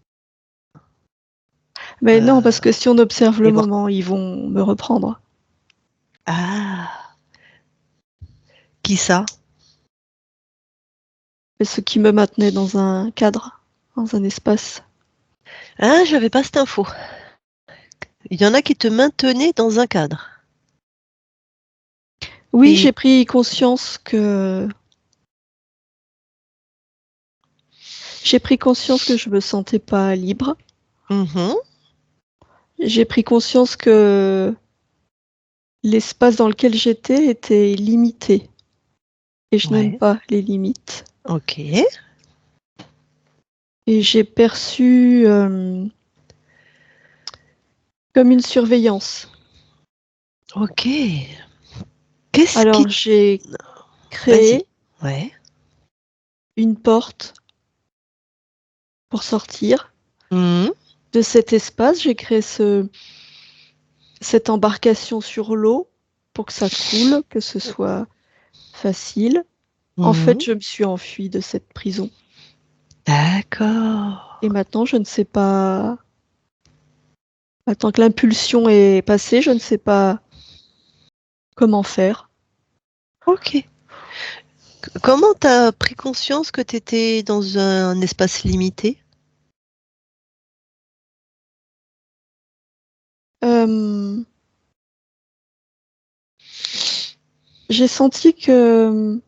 Mais non, parce euh, que si on observe le et voir. moment, ils vont me reprendre. Ah, qui ça? Et ce qui me maintenait dans un cadre, dans un espace. Ah, j'avais pas cette info. Il y en a qui te maintenaient dans un cadre. Oui, Et j'ai pris conscience que je me sentais pas libre. mhm, J'ai pris conscience que l'espace dans lequel j'étais était limité et je n'aime ouais, pas les limites. ok, Et j'ai perçu comme une surveillance. ok. Qu'est-ce Alors qui... j'ai Vas-y. créé Ouais. une porte pour sortir Mhm, de cet espace. J'ai créé cette embarcation sur l'eau pour que ça coule, que ce soit facile. En fait, mhm. je me suis enfuie de cette prison. D'accord. Et maintenant, je ne sais pas. Maintenant que l'impulsion est passée, je ne sais pas comment faire. Ok. Comment t'as pris conscience que tu étais dans un espace limité? Euh, j'ai senti que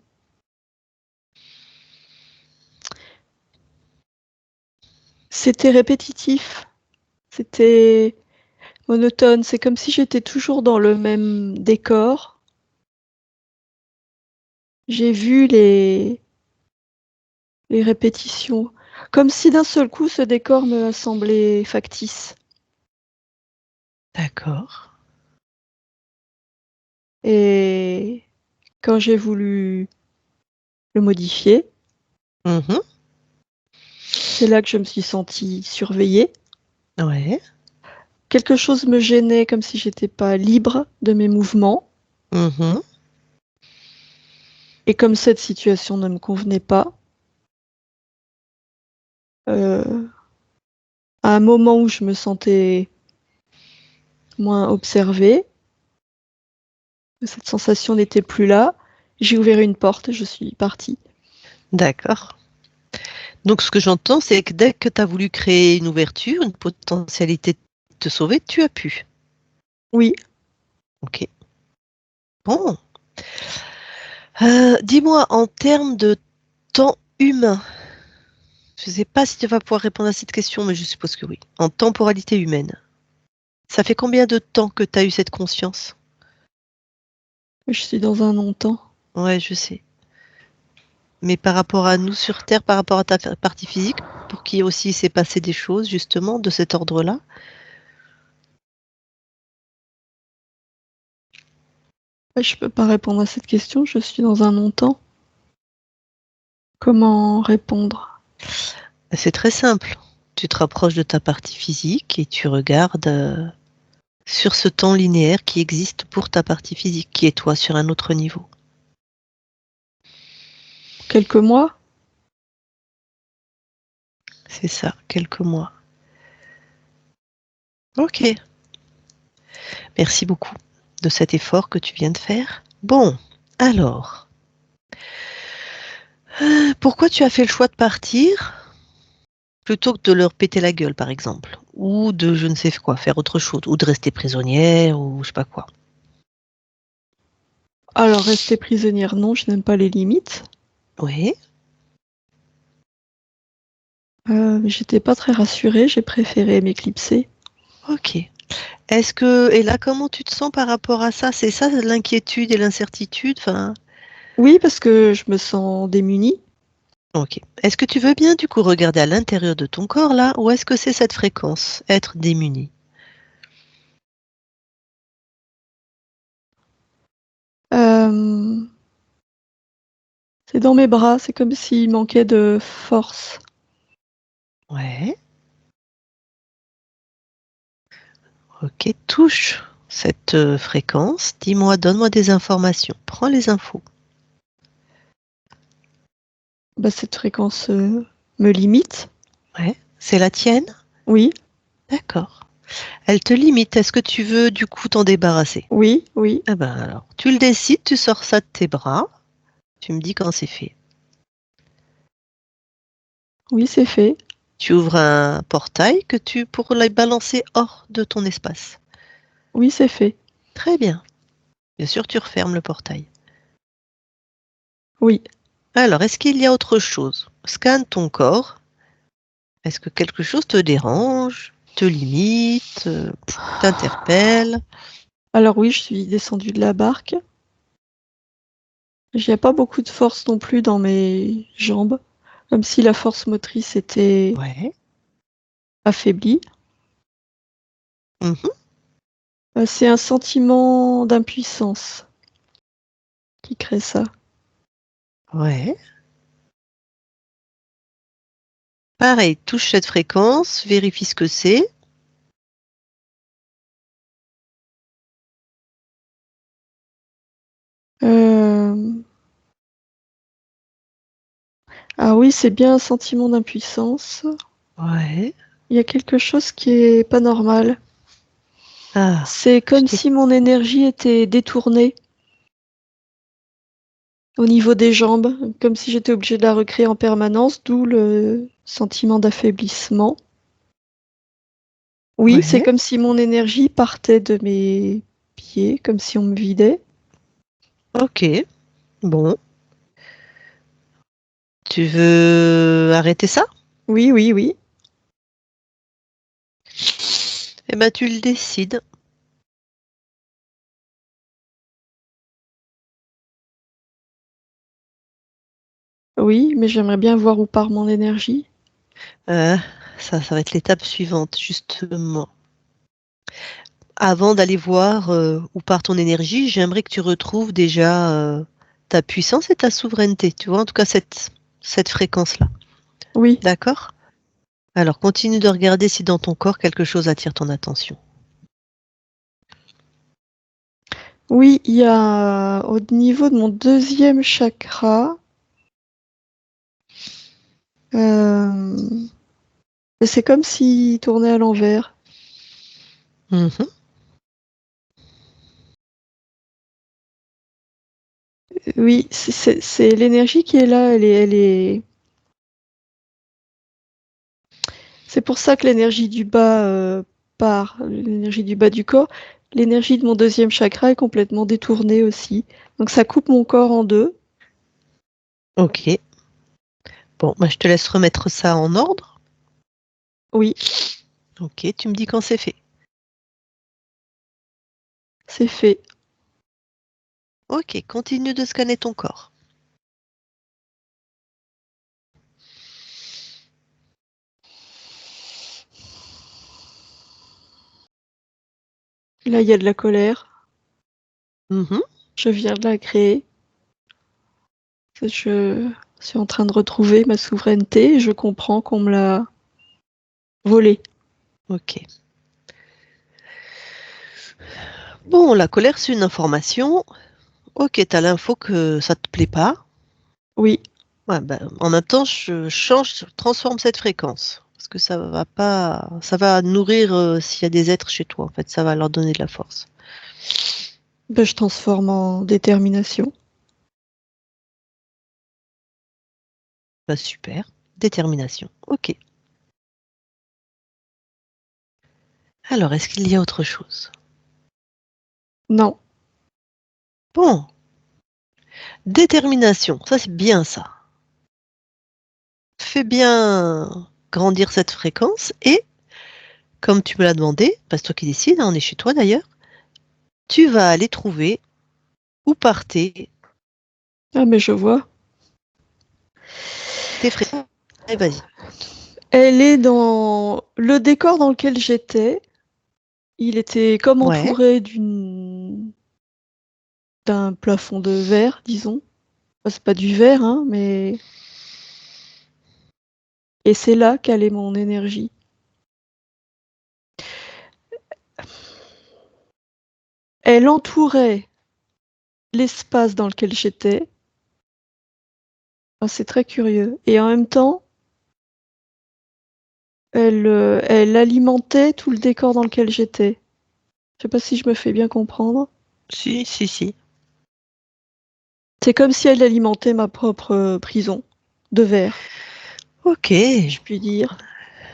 c'était répétitif, c'était monotone. C'est comme si j'étais toujours dans le même décor. J'ai vu les répétitions, comme si d'un seul coup ce décor me semblait factice. D'accord. Et quand j'ai voulu le modifier, Mhm, c'est là que je me suis sentie surveillée. ouais. Quelque chose me gênait comme si j'étais pas libre de mes mouvements. Mhm, Et comme cette situation ne me convenait pas, euh, à un moment où je me sentais moins observée, cette sensation n'était plus là, j'ai ouvert une porte et je suis partie. d'accord. Donc, ce que j'entends, c'est que dès que tu as voulu créer une ouverture, une potentialité de te sauver, tu as pu. Oui, Ok. Bon. Dis-moi, en termes de temps humain, je ne sais pas si tu vas pouvoir répondre à cette question, mais je suppose que oui. En temporalité humaine, ça fait combien de temps que tu as eu cette conscience? je suis dans un non-temps. Ouais, je sais. Mais par rapport à nous sur Terre, par rapport à ta partie physique, pour qui aussi s'est passé des choses, justement, de cet ordre-là? Je peux pas répondre à cette question, je suis dans un non-temps. Comment répondre? C'est très simple. Tu te rapproches de ta partie physique et tu regardes sur ce temps linéaire qui existe pour ta partie physique, qui est toi sur un autre niveau. Quelques mois? C'est ça, quelques mois. Ok, merci beaucoup de cet effort que tu viens de faire. Bon, alors, pourquoi tu as fait le choix de partir plutôt que de leur péter la gueule, par exemple, ou de je ne sais quoi, faire autre chose, ou de rester prisonnière, ou je sais pas quoi. Alors, rester prisonnière, non, je n'aime pas les limites. Oui, Mais j'étais pas très rassurée, j'ai préféré m'éclipser. Ok. Et là, comment tu te sens par rapport à ça? C'est ça, l'inquiétude et l'incertitude? Enfin, Oui, parce que je me sens démunie. ok. Est-ce que tu veux bien, du coup, regarder à l'intérieur de ton corps, là, ou est-ce que c'est cette fréquence, être démuni? Euh, c'est dans mes bras, c'est comme s'il manquait de force. Ouais. Ok, touche cette fréquence. Dis-moi, donne-moi des informations. Prends les infos. Bah, cette fréquence me limite. Ouais. C'est la tienne? Oui, D'accord. Elle te limite. Est-ce que tu veux, du coup, t'en débarrasser? oui, oui, Eh ben alors, tu le décides, tu sors ça de tes bras. Tu me dis quand c'est fait. oui, c'est fait. Tu ouvres un portail pour la balancer hors de ton espace. Oui, c'est fait. Très bien. Bien sûr, tu refermes le portail. Oui. Alors, est-ce qu'il y a autre chose? Scanne ton corps. Est-ce que quelque chose te dérange, te limite, t'interpelle? Alors oui, je suis descendue de la barque. J'ai pas beaucoup de force non plus dans mes jambes, comme si la force motrice était Ouais. affaiblie. Mhm. C'est un sentiment d'impuissance qui crée ça. Ouais. Pareil, touche cette fréquence, vérifie ce que c'est. Euh, Ah oui, c'est bien un sentiment d'impuissance. Ouais. Il y a quelque chose qui est pas normal. Ah, C'est je comme t'ai- si mon énergie était détournée au niveau des jambes, comme si j'étais obligée de la recréer en permanence, d'où le sentiment d'affaiblissement. Oui, c'est Ouais. comme si mon énergie partait de mes pieds, comme si on me vidait. Ok. Bon. Tu veux arrêter ça? Oui, oui, oui. Eh ben, tu le décides. Oui, mais j'aimerais bien voir où part mon énergie. Euh, ça va être l'étape suivante, justement. Avant d'aller voir où part ton énergie, j'aimerais que tu retrouves déjà ta puissance et ta souveraineté. Tu vois, en tout cas, cette fréquence-là. Oui, D'accord? Alors, continue de regarder si dans ton corps quelque chose attire ton attention. oui, il y a au niveau de mon deuxième chakra, euh, c'est comme s'il tournait à l'envers. Mhm. Oui, c'est l'énergie qui est là, c'est pour ça que l'énergie du bas part, l'énergie du bas du corps. L'énergie de mon deuxième chakra est complètement détournée aussi. Donc ça coupe mon corps en deux. Ok. Bon, bah, je te laisse remettre ça en ordre. Oui, Ok, tu me dis quand c'est fait. c'est fait. Ok, continue de scanner ton corps. Là, il y a de la colère. Mhm. Je viens de la créer. Je suis en train de retrouver ma souveraineté et je comprends qu'on me l'a volée. Ok. Bon, la colère, c'est une information. Ok, t'as l'info que ça te plaît pas. Oui, Ouais, ben, en même temps, je transforme cette fréquence. Parce que ça va pas, ça va nourrir s'il y a des êtres chez toi, en fait, ça va leur donner de la force. ben, je transforme en détermination. Bah, super. Détermination. Ok. Alors, est-ce qu'il y a autre chose? Non, Bon, détermination, ça c'est bien ça. Fais bien grandir cette fréquence et comme tu me l'as demandé, c'est toi qui décides, hein, on est chez toi d'ailleurs, tu vas aller trouver où partaient Ah, mais je vois. tes frères. Et vas-y. Elle est dans le décor dans lequel j'étais. Il était comme Ouais. entouré d'un plafond de verre, disons. Enfin, c'est pas du verre, hein, mais. Et c'est là qu'elle est mon énergie. Elle entourait l'espace dans lequel j'étais. Enfin, c'est très curieux. Et en même temps, elle alimentait tout le décor dans lequel j'étais. Je sais pas si je me fais bien comprendre. Si, si, si. C'est comme si elle alimentait ma propre prison de verre, Ok. si je puis dire.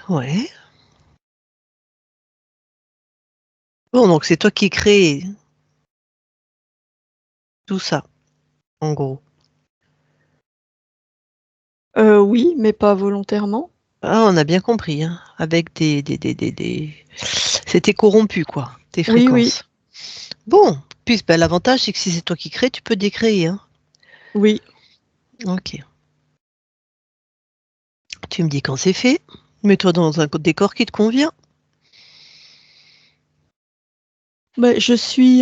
Ouais. Bon, donc c'est toi qui crée tout ça, en gros. Oui, mais pas volontairement. Ah, on a bien compris, hein. Avec C'était corrompu, quoi, tes Oui, oui, fréquences. Bon, puis ben, l'avantage, c'est que si c'est toi qui crée, tu peux décréer, hein. oui. Ok. Tu me dis quand c'est fait. Mets-toi dans un décor qui te convient. Bah, je suis.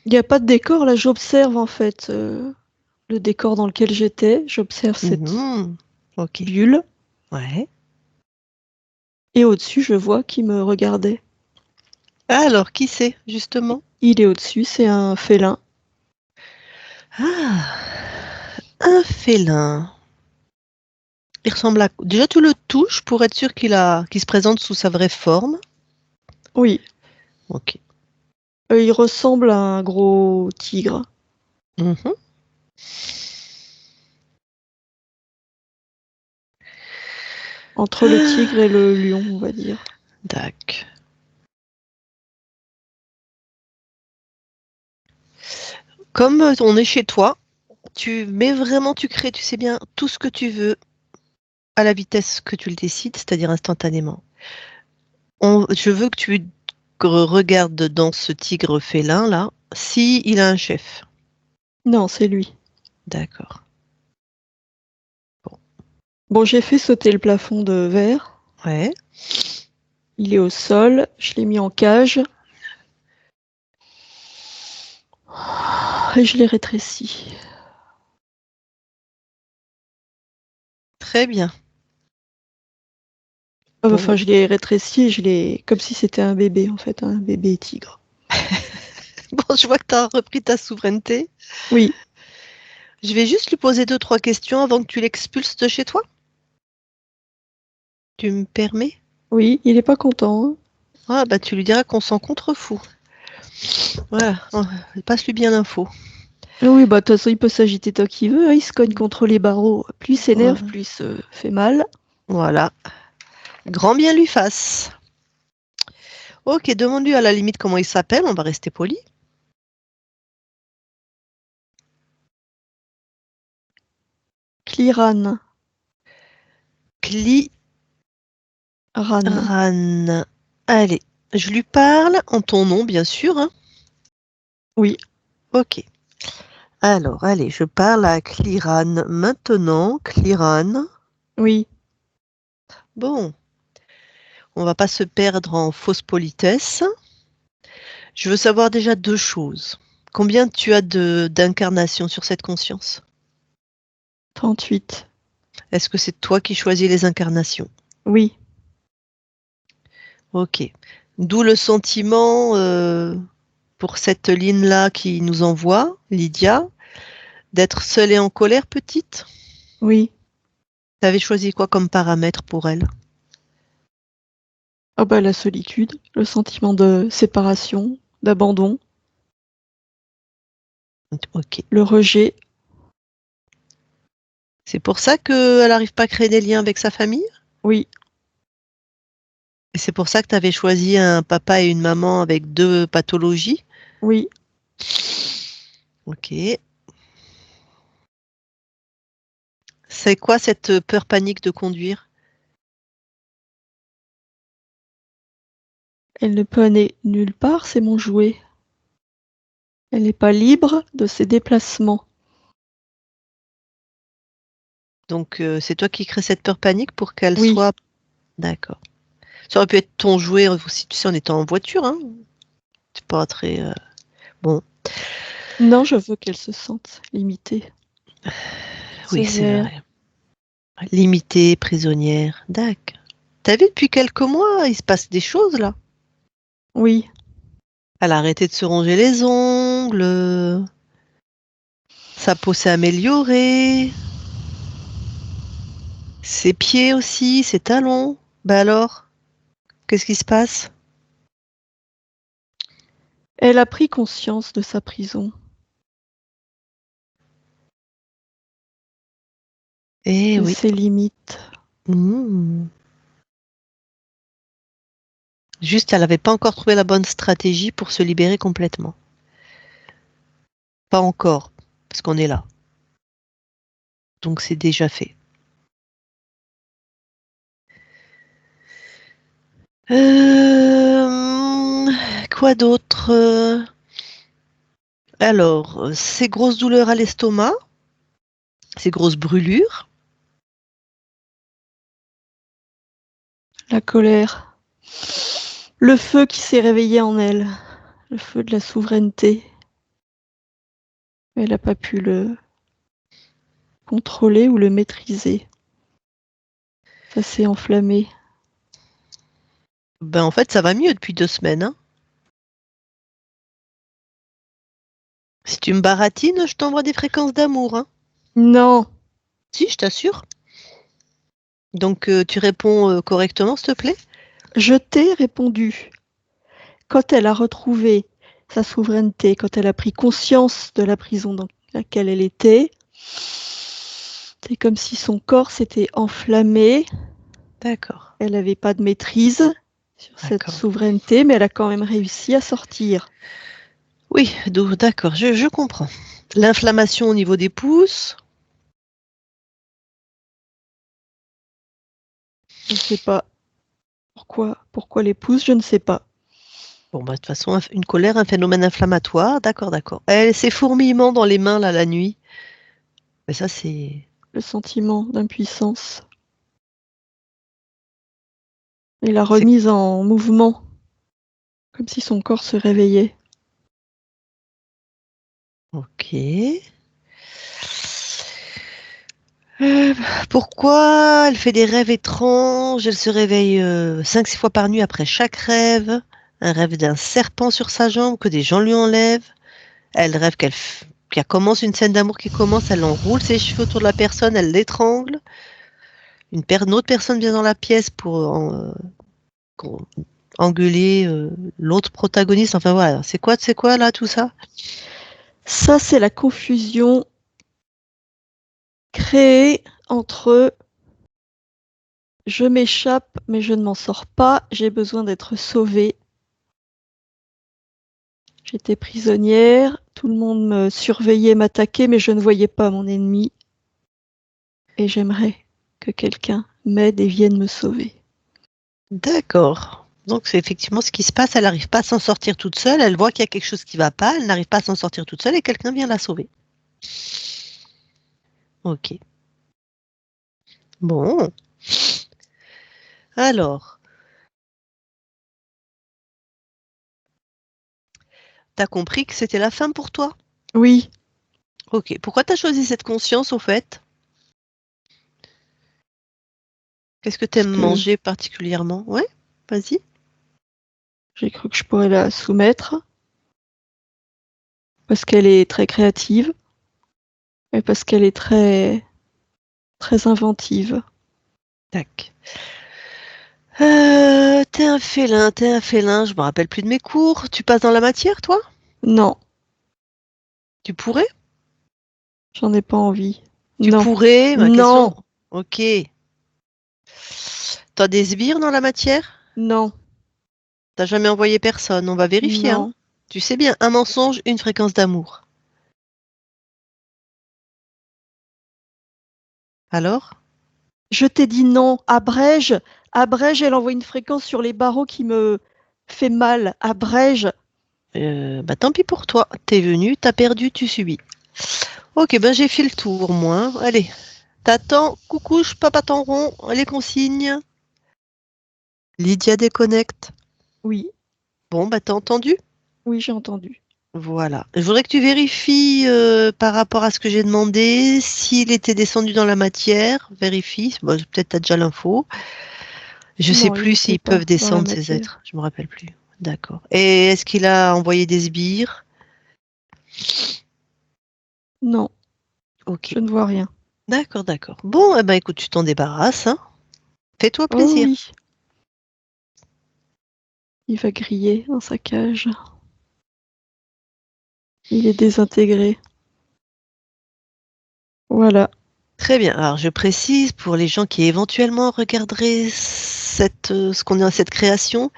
Il n'y a pas de décor, là, j'observe en fait le décor dans lequel j'étais. J'observe cette Mhm. Ok. bulle. Ouais. Et au-dessus, je vois qui me regardait. Alors, qui c'est, justement? Il est au-dessus, c'est un félin. Ah, un félin. Il ressemble à... Déjà, tu le touches pour être sûr qu'il se présente sous sa vraie forme. Oui, Ok. il ressemble à un gros tigre. Mhm. Entre le tigre et Ah, le lion, on va dire. Dac. Comme on est chez toi, tu crées, tu sais bien, tout ce que tu veux à la vitesse que tu le décides, c'est-à-dire instantanément. Je veux que tu regardes dans ce tigre félin là, si il a un chef. Non, c'est lui. D'accord. Bon. Bon, j'ai fait sauter le plafond de verre. Ouais. Il est au sol. Je l'ai mis en cage. Et je l'ai rétréci. Très bien. Bon. Enfin, je l'ai rétréci et je l'ai. Comme si c'était un bébé, en fait, un bébé tigre. Bon, je vois que tu as repris ta souveraineté. Oui, Je vais juste lui poser deux, trois questions avant que tu l'expulses de chez toi. Tu me permets? oui, il est pas content, hein. Ah, bah tu lui diras qu'on s'en contrefout. Voilà. Passe-lui bien l'info. Oui, bah, de toute façon, il peut s'agiter tant qu'il veut, hein. Il se cogne contre les barreaux. Plus il s'énerve, Ouais. plus il se fait mal. Voilà. Grand bien lui fasse. Ok, demande-lui à la limite comment il s'appelle, on va rester poli. Cliran. Ran. Cliran. Allez, je lui parle en ton nom, bien sûr, hein. Oui, Ok. Alors, allez, je parle à Cliran maintenant. Cliran. oui. Bon, on va pas se perdre en fausse politesse. Je veux savoir déjà deux choses. Combien tu as d'incarnations sur cette conscience? 38. Est-ce que c'est toi qui choisis les incarnations? Oui, Ok. D'où le sentiment pour cette ligne-là qui nous envoie, Lydia, d'être seule et en colère, petite. oui. Tu avais choisi quoi comme paramètre pour elle? Ah bah, la solitude, le sentiment de séparation, d'abandon, Ok. le rejet. C'est pour ça qu'elle n'arrive pas à créer des liens avec sa famille? Oui, Et c'est pour ça que tu avais choisi un papa et une maman avec deux pathologies? oui. Ok. C'est quoi cette peur panique de conduire? Elle ne peut aller nulle part, c'est mon jouet. Elle n'est pas libre de ses déplacements. Donc, c'est toi qui crée cette peur panique pour qu'elle Oui. soit... D'accord. Ça aurait pu être ton jouet aussi, tu sais, en étant en voiture, hein. C'est pas très... Bon, Non, je veux qu'elle se sente limitée. oui, c'est Sévère. vrai. Limitée, prisonnière. D'accord. T'as vu, depuis quelques mois, il se passe des choses, là. Oui. Elle a arrêté de se ronger les ongles. Sa peau s'est améliorée. Ses pieds aussi, ses talons. Bah alors, qu'est-ce qui se passe? Elle a pris conscience de sa prison, Eh de oui. ses limites. Mmh. Juste, elle n'avait pas encore trouvé la bonne stratégie pour se libérer complètement. Pas encore, parce qu'on est là. Donc c'est déjà fait. Quoi d'autre? Alors, ces grosses douleurs à l'estomac, ces grosses brûlures. La colère. Le feu qui s'est réveillé en elle. Le feu de la souveraineté. Elle n'a pas pu le contrôler ou le maîtriser. Ça s'est enflammé. Ben en fait, ça va mieux depuis 2 semaines, hein. Si tu me baratines, je t'envoie des fréquences d'amour, hein. Non, Si, je t'assure. Donc tu réponds correctement, s'il te plaît? je t'ai répondu. Quand elle a retrouvé sa souveraineté, quand elle a pris conscience de la prison dans laquelle elle était, c'est comme si son corps s'était enflammé. D'accord, Elle n'avait pas de maîtrise sur cette d'accord. souveraineté, mais elle a quand même réussi à sortir. Oui, d'accord, je comprends. L'inflammation au niveau des pouces. Je ne sais pas pourquoi les pouces, je ne sais pas. Bon, bah, de toute façon, une colère, un phénomène inflammatoire. D'accord, d'accord. Ces fourmillements dans les mains, là, la nuit. Mais ça, c'est... Le sentiment d'impuissance et la c'est... remise en mouvement, comme si son corps se réveillait. Ok. Pourquoi elle fait des rêves étranges? Elle se réveille 5-6 fois par nuit après chaque rêve. Un rêve d'un serpent sur sa jambe que des gens lui enlèvent. Elle rêve qu'elle commence une scène d'amour qui commence. Elle enroule ses cheveux autour de la personne, elle l'étrangle. Une autre personne vient dans la pièce pour engueuler l'autre protagoniste. Enfin voilà, c'est quoi là tout ça? Ça, c'est la confusion créée entre je m'échappe, mais je ne m'en sors pas, j'ai besoin d'être sauvée. J'étais prisonnière, tout le monde me surveillait, m'attaquait, mais je ne voyais pas mon ennemi. Et j'aimerais que quelqu'un m'aide et vienne me sauver. D'accord. Donc c'est effectivement ce qui se passe. Elle n'arrive pas à s'en sortir toute seule. Elle voit qu'il y a quelque chose qui ne va pas. Elle n'arrive pas à s'en sortir toute seule et quelqu'un vient la sauver. Ok. Bon. Alors, t'as compris que c'était la fin pour toi? Oui, Ok. Pourquoi t'as choisi cette conscience au fait? Qu'est-ce que parce t'aimes que manger particulièrement? Ouais, vas-y. j'ai cru que je pourrais la soumettre, parce qu'elle est très créative, et parce qu'elle est très, très inventive. Tac. T'es un félin. Je me rappelle plus de mes cours. Tu passes dans la matière, toi? Non, Tu pourrais? j'en ai pas envie. Tu Non, pourrais, ma question. non, Ok. T'as des sbires dans la matière? non, T'as jamais envoyé personne, on va vérifier, hein. non. Tu sais bien, un mensonge, une fréquence d'amour. Alors? Je t'ai dit non. Abrège, elle envoie une fréquence sur les barreaux qui me fait mal, abrège. Bah tant pis pour toi. T'es venu, t'as perdu, tu subis. Ok, ben j'ai fait le tour, moi. Allez, t'attends, coucouche, papa ton rond, les consignes. Lydia déconnecte. Oui, Bon, bah t'as entendu? oui, j'ai entendu. Voilà. Je voudrais que tu vérifies par rapport à ce que j'ai demandé, s'il était descendu dans la matière. Vérifie. Bon, peut-être t'as déjà l'info. Je sais Non, il plus n'était s'ils pas peuvent dans la descendre ces matière. êtres. Je me rappelle plus. D'accord. Et est-ce qu'il a envoyé des sbires? Non, Ok. je ne vois rien. D'accord, d'accord. Bon, eh ben écoute, tu t'en débarrasses, hein. Fais-toi Oh plaisir. oui, il va griller dans sa cage. Il est désintégré. Voilà. Très bien. Alors, je précise pour les gens qui éventuellement regarderaient ce qu'on est dans cette création,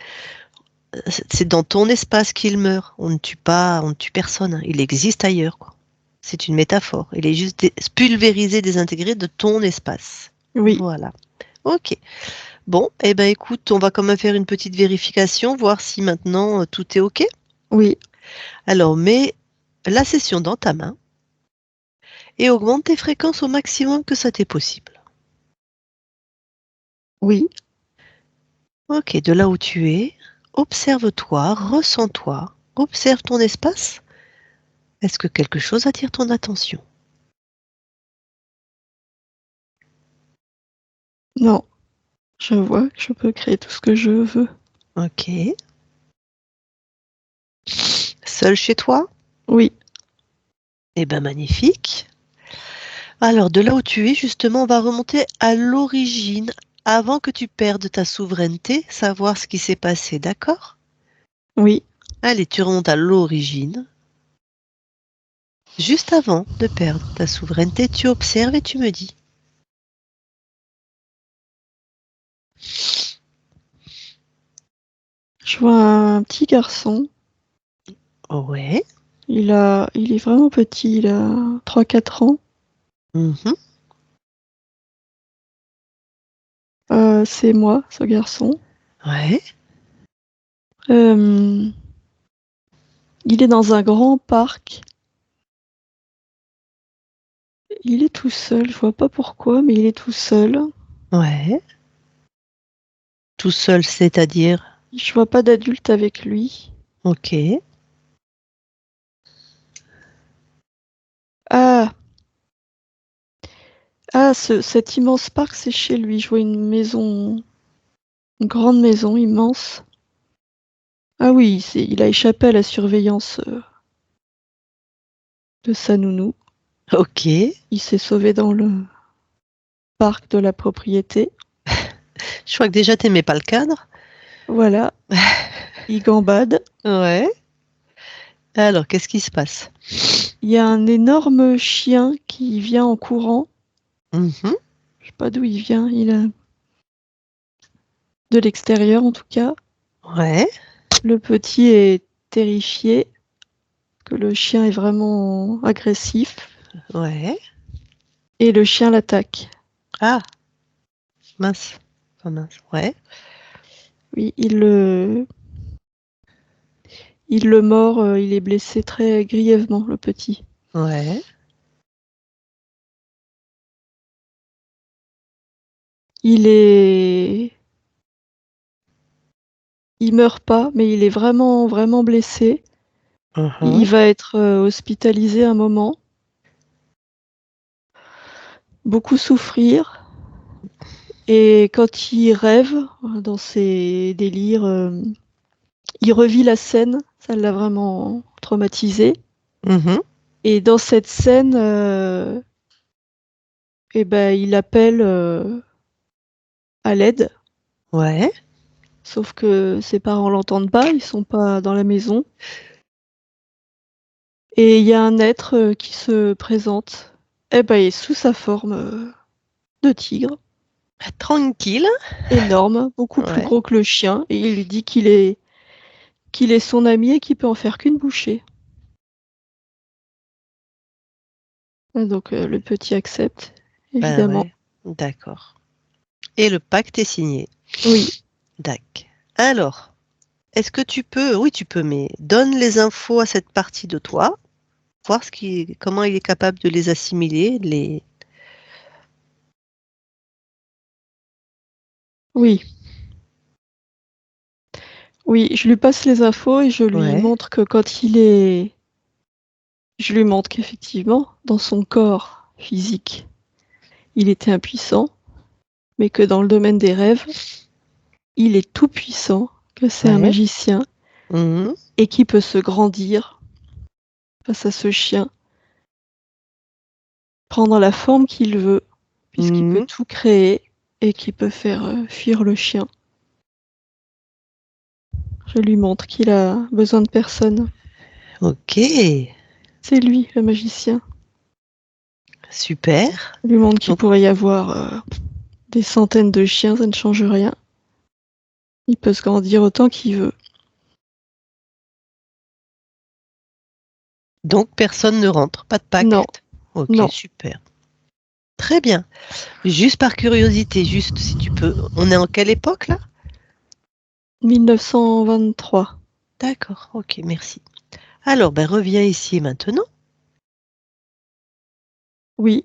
c'est dans ton espace qu'il meurt. On ne tue pas, on ne tue personne, hein. Il existe ailleurs, quoi. C'est une métaphore. Il est juste pulvérisé, désintégré de ton espace. Oui, Voilà. Ok. Bon, eh ben écoute, on va quand même faire une petite vérification, voir si maintenant tout est ok. oui, Alors, mets la session dans ta main et augmente tes fréquences au maximum que ça t'est possible. oui. Ok, de là où tu es, observe-toi, ressens-toi, observe ton espace. Est-ce que quelque chose attire ton attention? Non, je vois que je peux créer tout ce que je veux. Ok. Seul chez toi? Oui, Eh ben magnifique. Alors, de là où tu es, justement, on va remonter à l'origine, avant que tu perdes ta souveraineté, savoir ce qui s'est passé, d'accord? oui. Allez, tu remontes à l'origine. Juste avant de perdre ta souveraineté, tu observes et tu me dis. Je vois un petit garçon. Ouais. Il est vraiment petit, il a 3-4 ans. Mhm. C'est moi, ce garçon. Ouais. Euh, il est dans un grand parc. Il est tout seul, je vois pas pourquoi, mais il est tout seul. Ouais. Tout seul, c'est-à-dire. Je vois pas d'adulte avec lui. Ok. Ah, cet immense parc, c'est chez lui. Je vois une maison, une grande maison immense. Ah oui, il a échappé à la surveillance de sa nounou. Ok. Il s'est sauvé dans le parc de la propriété. Je crois que déjà t'aimais pas le cadre. Voilà, il gambade. Ouais. Alors, qu'est-ce qui se passe? Il y a un énorme chien qui vient en courant. Mhm. Je sais pas d'où il vient. Il est de l'extérieur en tout cas. Ouais. Le petit est terrifié, que le chien est vraiment agressif. Ouais. Et le chien l'attaque. Ah, mince. Enfin, mince. Ouais. Oui, il le mord, il est blessé très grièvement, le petit. Ouais. Il est... Il meurt pas, mais il est vraiment, vraiment blessé. Il Mhm. va être hospitalisé un moment, beaucoup souffrir. Et quand il rêve, dans ses délires, il revit la scène. Ça l'a vraiment traumatisé. Mhm. Et dans cette scène, eh ben, il appelle à l'aide. Ouais. Sauf que ses parents l'entendent pas, ils sont pas dans la maison. Et il y a un être qui se présente. Eh ben, il est sous sa forme de tigre, Tranquille. énorme, beaucoup plus Ouais. gros que le chien, et il lui dit qu'il est son ami et qu'il peut en faire qu'une bouchée. Donc le petit accepte, Ben évidemment. ouais. D'accord. Et le pacte est signé. Oui, Dac. Alors. est-ce que tu peux, oui, tu peux, mais donne les infos à cette partie de toi, voir comment il est capable de les assimiler, Oui. Oui, je lui passe les infos et je lui Ouais. montre que quand il est... Je lui montre qu'effectivement, dans son corps physique, il était impuissant, mais que dans le domaine des rêves, il est tout puissant, que c'est un Ouais. magicien Mhm. et qui peut se grandir face à ce chien, prendre la forme qu'il veut, puisqu'il peut Mhm. tout créer et qui peut faire fuir le chien. Je lui montre qu'il a besoin de personne. Ok, C'est lui, le magicien. super. Je lui montre qu'il Donc, pourrait y avoir des centaines de chiens, ça ne change rien. Il peut se grandir autant qu'il veut. donc personne ne rentre, pas de Non, pacte. Ok, non. super. Très bien. Juste par curiosité, juste si tu peux. On est en quelle époque là? 1923. D'accord, ok, merci. Alors, ben, reviens ici et maintenant. Oui,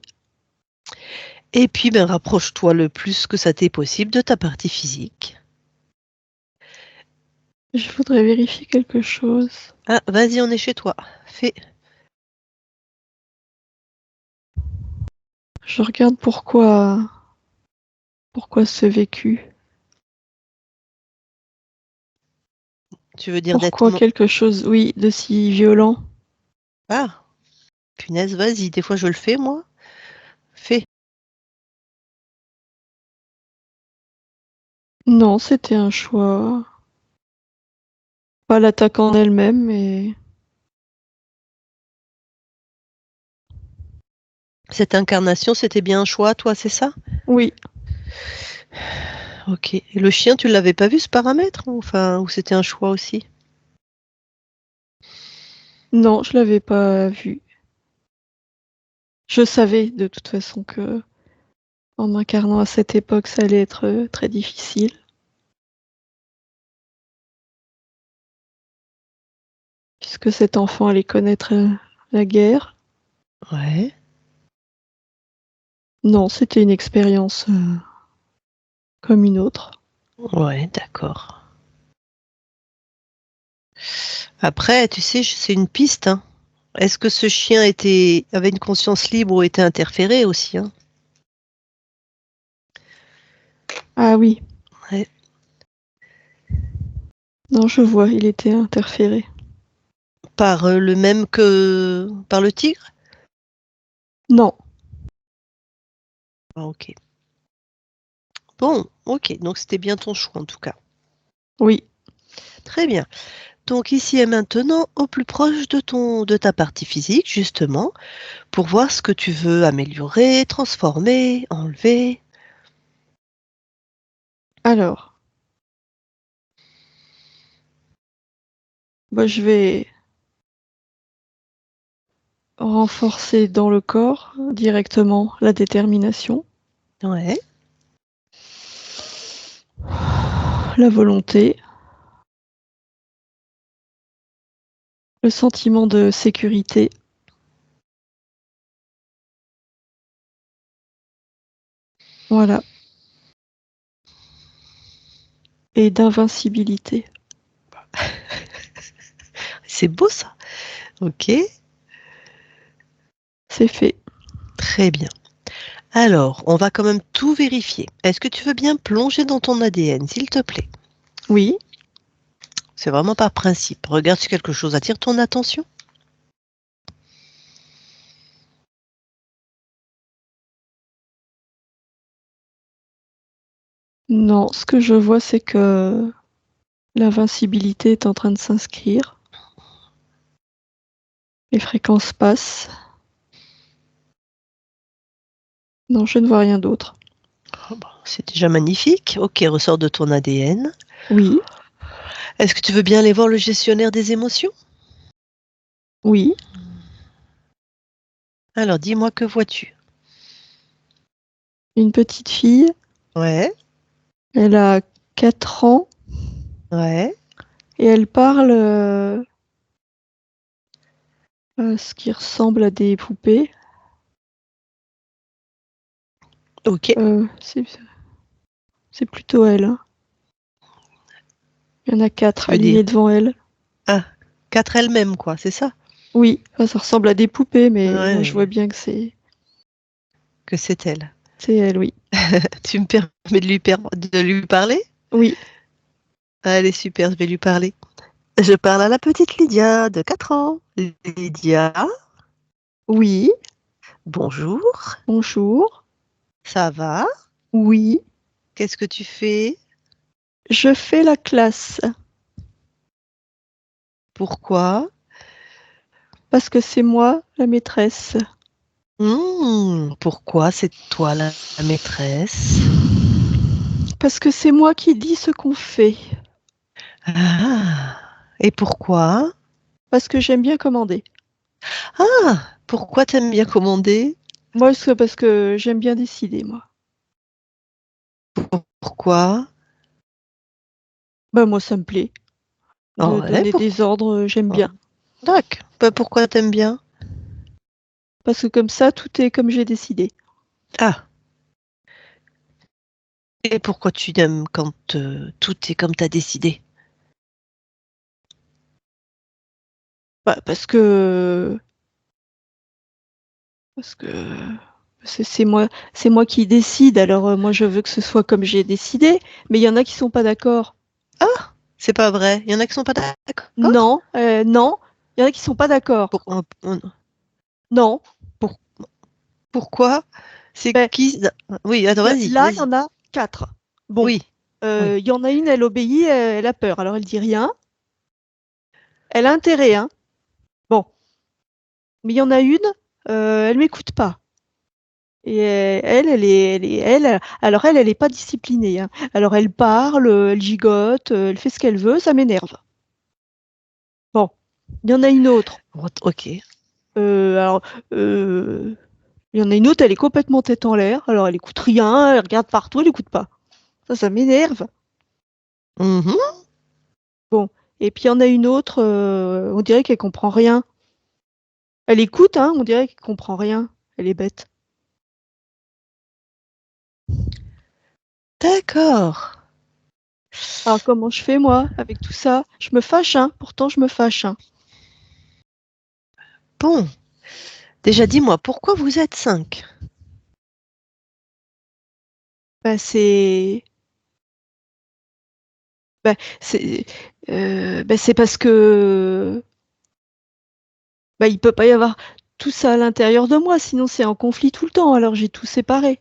Et puis, ben, rapproche-toi le plus que ça t'est possible de ta partie physique. je voudrais vérifier quelque chose. Ah, vas-y, on est chez toi. Fais. Je regarde pourquoi ce vécu. Tu veux dire Pourquoi nettement. quelque chose, oui, de si violent. Ah, punaise, vas-y, des fois je le fais, moi. Fais. Non, c'était un choix. Pas l'attaque en elle-même, mais Cette incarnation, c'était bien un choix, toi, c'est ça? oui. Ok. Et le chien, tu l'avais pas vu ce paramètre? Enfin, ou c'était un choix aussi? Non, je l'avais pas vu. Je savais de toute façon que en incarnant à cette époque, ça allait être très difficile, puisque cet enfant allait connaître la guerre. Ouais. Non, c'était une expérience comme une autre. Ouais, d'accord. Après, tu sais, c'est une piste, hein. Est-ce que ce chien avait une conscience libre ou était interféré aussi, hein? Ah oui, Ouais. non, je vois, il était interféré. Par le même que par le tigre? Non, Ah, ok. Bon, ok. Donc c'était bien ton choix en tout cas. oui. Très bien. Donc ici et maintenant, au plus proche de ta partie physique, justement, pour voir ce que tu veux améliorer, transformer, enlever. Alors, bah, je vais renforcer dans le corps directement la détermination, Ouais. la volonté, le sentiment de sécurité. Voilà. Et d'invincibilité. C'est beau ça. Ok. C'est fait. Très bien. Alors, on va quand même tout vérifier. Est-ce que tu veux bien plonger dans ton ADN, s'il te plaît? Oui. C'est vraiment par principe. Regarde si quelque chose attire ton attention. Non, ce que je vois, c'est que l'invincibilité est en train de s'inscrire. Les fréquences passent. Non, je ne vois rien d'autre. Oh, bon, c'est déjà magnifique. Ok, ressort de ton ADN. Oui, Est-ce que tu veux bien aller voir le gestionnaire des émotions? oui. Alors, dis-moi, que vois-tu? Une petite fille, Ouais, elle a 4 ans ouais, et elle parle ce qui ressemble à des poupées. Ok. C'est plutôt elle. Hein. Il y en a 4 Tu veux dire alignés devant elle. 4 elles-mêmes, quoi, c'est ça? Oui, ça ressemble à des poupées, mais moi je vois Ouais, bien que c'est que c'est elle. elle, oui. Tu me permets de lui parler? Oui, Allez, super, je vais lui parler. Je parle à la petite Lydia de 4 ans. Lydia, oui, bonjour, bonjour. ça va? Oui, Qu'est-ce que tu fais? je fais la classe Pourquoi? parce que c'est moi la maîtresse. Pourquoi c'est toi la maîtresse? Parce que c'est moi qui dis ce qu'on fait. Ah, et pourquoi? Parce que j'aime bien commander. Ah, pourquoi t'aimes bien commander? Moi, c'est parce que j'aime bien décider, moi. Pourquoi? Bah, moi, ça me plaît. Oh De ouais, donner des ordres, j'aime oh, bien. D'accord. Bah, pourquoi t'aimes bien? Parce que comme ça, tout est comme j'ai décidé. Ah, et pourquoi tu aimes quand tout est comme t'as décidé? Bah, parce que c'est moi qui décide. Alors, moi, je veux que ce soit comme j'ai décidé. Mais il y en a qui sont pas d'accord. Ah, c'est pas vrai. Il y en a qui sont pas d'accord? Non, non. Il y en a qui sont pas d'accord. Non. pour- pourquoi? C'est Ben, qui? Oui, attends, vas-y, là, il y vas-y. en a 4. Bon, Oui, oui. il y en a une, elle obéit, elle a peur. Alors, elle dit rien. Elle a intérêt, hein. Bon, mais il y en a une, elle m'écoute pas. Et alors elle est pas disciplinée. Hein. Alors elle parle, elle gigote, elle fait ce qu'elle veut, ça m'énerve. Bon, il y en a une autre. Ok. Alors, il y en a une autre, elle est complètement tête en l'air. Alors elle écoute rien, elle regarde partout, elle écoute pas. Ça m'énerve. Mhm. Bon, et puis il y en a une autre, on dirait qu'elle comprend rien. Elle écoute, hein, on dirait qu'elle comprend rien. Elle est bête. D'accord. Alors comment je fais moi avec tout ça? Je me fâche, hein. Pourtant je me fâche. Hein. Bon, déjà dis-moi, pourquoi vous êtes 5? Bah, bah, c'est c'est parce que bah, il peut pas y avoir tout ça à l'intérieur de moi, sinon c'est en conflit tout le temps. Alors j'ai tout séparé.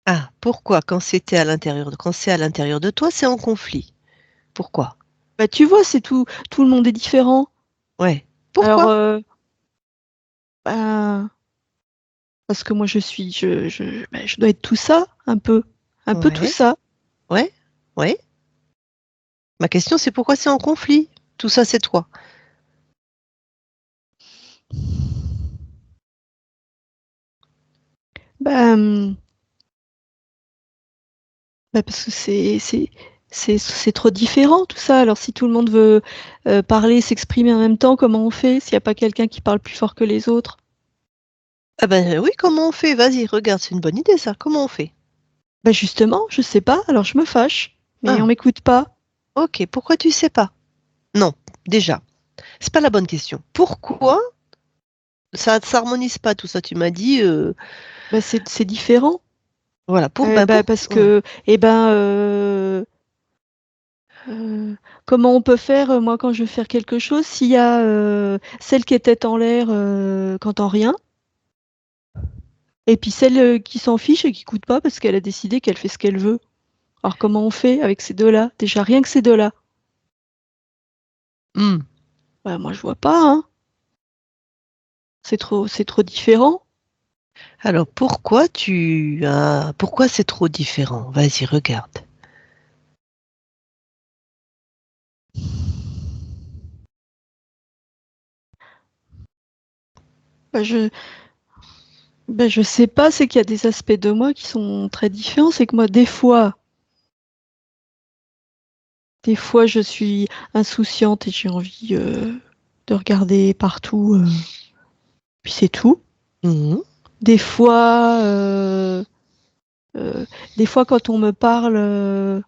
Ah, pourquoi quand c'est à l'intérieur de toi, c'est en conflit? Pourquoi? Bah, tu vois, c'est tout le monde est différent. Ouais. Alors Pourquoi? bah, parce que moi bah, je dois être tout ça, un peu tout Ouais, ça. ouais, ouais. Ma question, c'est pourquoi c'est en conflit? Tout ça, c'est toi. Bah, bah, parce que c'est trop différent tout ça. Alors si tout le monde veut parler, s'exprimer en même temps, comment on fait s'il n'y a pas quelqu'un qui parle plus fort que les autres? Ah ben oui, comment on fait? Vas-y, regarde, c'est une bonne idée ça. Comment on fait? Bah justement, je sais pas, alors je me fâche, mais on Ah, m'écoute pas. ok, pourquoi tu sais pas? Non, déjà, c'est pas la bonne question. Pourquoi ça ne s'harmonise pas tout ça? Tu m'as dit, Bah c'est différent. voilà, Bah parce ouais. que, euh, comment on peut faire, moi quand je veux faire quelque chose, s'il y a celle qui est tête en l'air qui entend rien, et puis celle qui s'en fiche et qui écoute pas parce qu'elle a décidé qu'elle fait ce qu'elle veut. Alors comment on fait avec ces deux-là? Déjà rien que ces deux-là. Hmm. Bah moi je vois pas, hein. C'est trop différent. Alors pourquoi c'est trop différent? Vas-y, regarde. Bah je sais pas, c'est qu'il y a des aspects de moi qui sont très différents. C'est que moi, des fois, Des fois, je suis insouciante et j'ai envie de regarder partout, puis c'est tout. Mhm. Des fois, euh, euh, des fois, quand on me parle,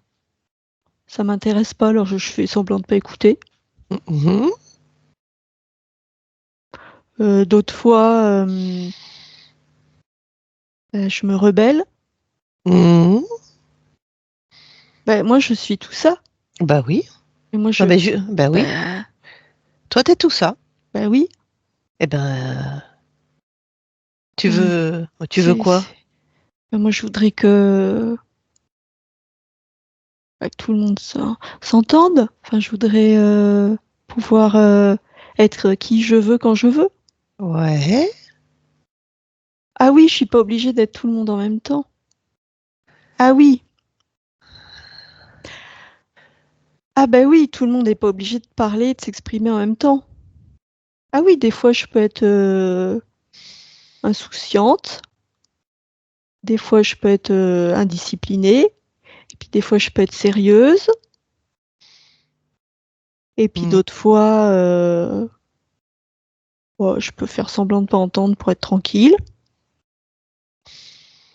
ça m'intéresse pas, alors je fais semblant de pas écouter. Mhm. D'autres fois, je me rebelle. Mhm. Moi, je suis tout ça. Bah oui. Et moi, Ah bah oui. bah, Toi, t'es tout ça. bah oui. Eh ben, tu Euh, veux quoi? Moi, je voudrais que tout le monde s'entende. Enfin, je voudrais pouvoir être qui je veux quand je veux. Ouais. Ah oui, je suis pas obligée d'être tout le monde en même temps. Ah oui. Ah bah oui, tout le monde n'est pas obligé de parler, de s'exprimer en même temps. Ah oui, des fois, je peux être insouciante. Des fois, je peux être indisciplinée. Et puis, des fois, je peux être sérieuse. Et puis, Mhm. d'autres fois, ouais, je peux faire semblant de pas entendre pour être tranquille.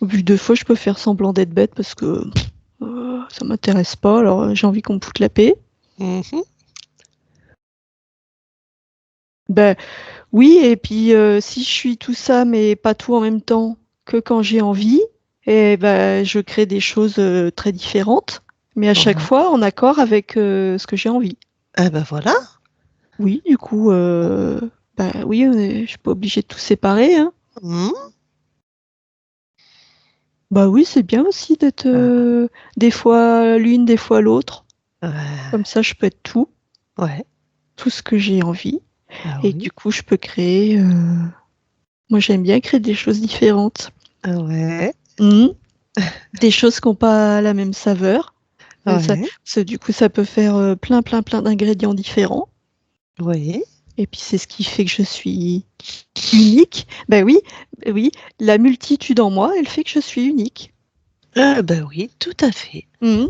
Ou puis, deux fois, je peux faire semblant d'être bête parce que ça m'intéresse pas. Alors, j'ai envie qu'on me foute la paix. Mhm. Ben oui, et puis si je suis tout ça, mais pas tout en même temps, que quand j'ai envie, et ben je crée des choses très différentes, mais à chaque Ouais. fois en accord avec ce que j'ai envie. Ah bah voilà. Oui, du coup, bah oui, je suis pas obligée de tout séparer, hein. Mhm. Bah oui, c'est bien aussi d'être Ah, des fois l'une, des fois l'autre. ouais. Comme ça, je peux être Ouais. tout ce que j'ai envie. Ah Et oui. du coup, je peux créer. Moi, j'aime bien créer des choses différentes. Ah ouais. Mhm. Des choses qui n'ont pas la même saveur. Ouais. Du coup, ça peut faire plein, plein, plein d'ingrédients différents. Oui. Et puis, c'est ce qui fait que je suis unique. Ben oui, oui, la multitude en moi, elle fait que je suis unique. Ah bah oui, tout à fait. Mhm.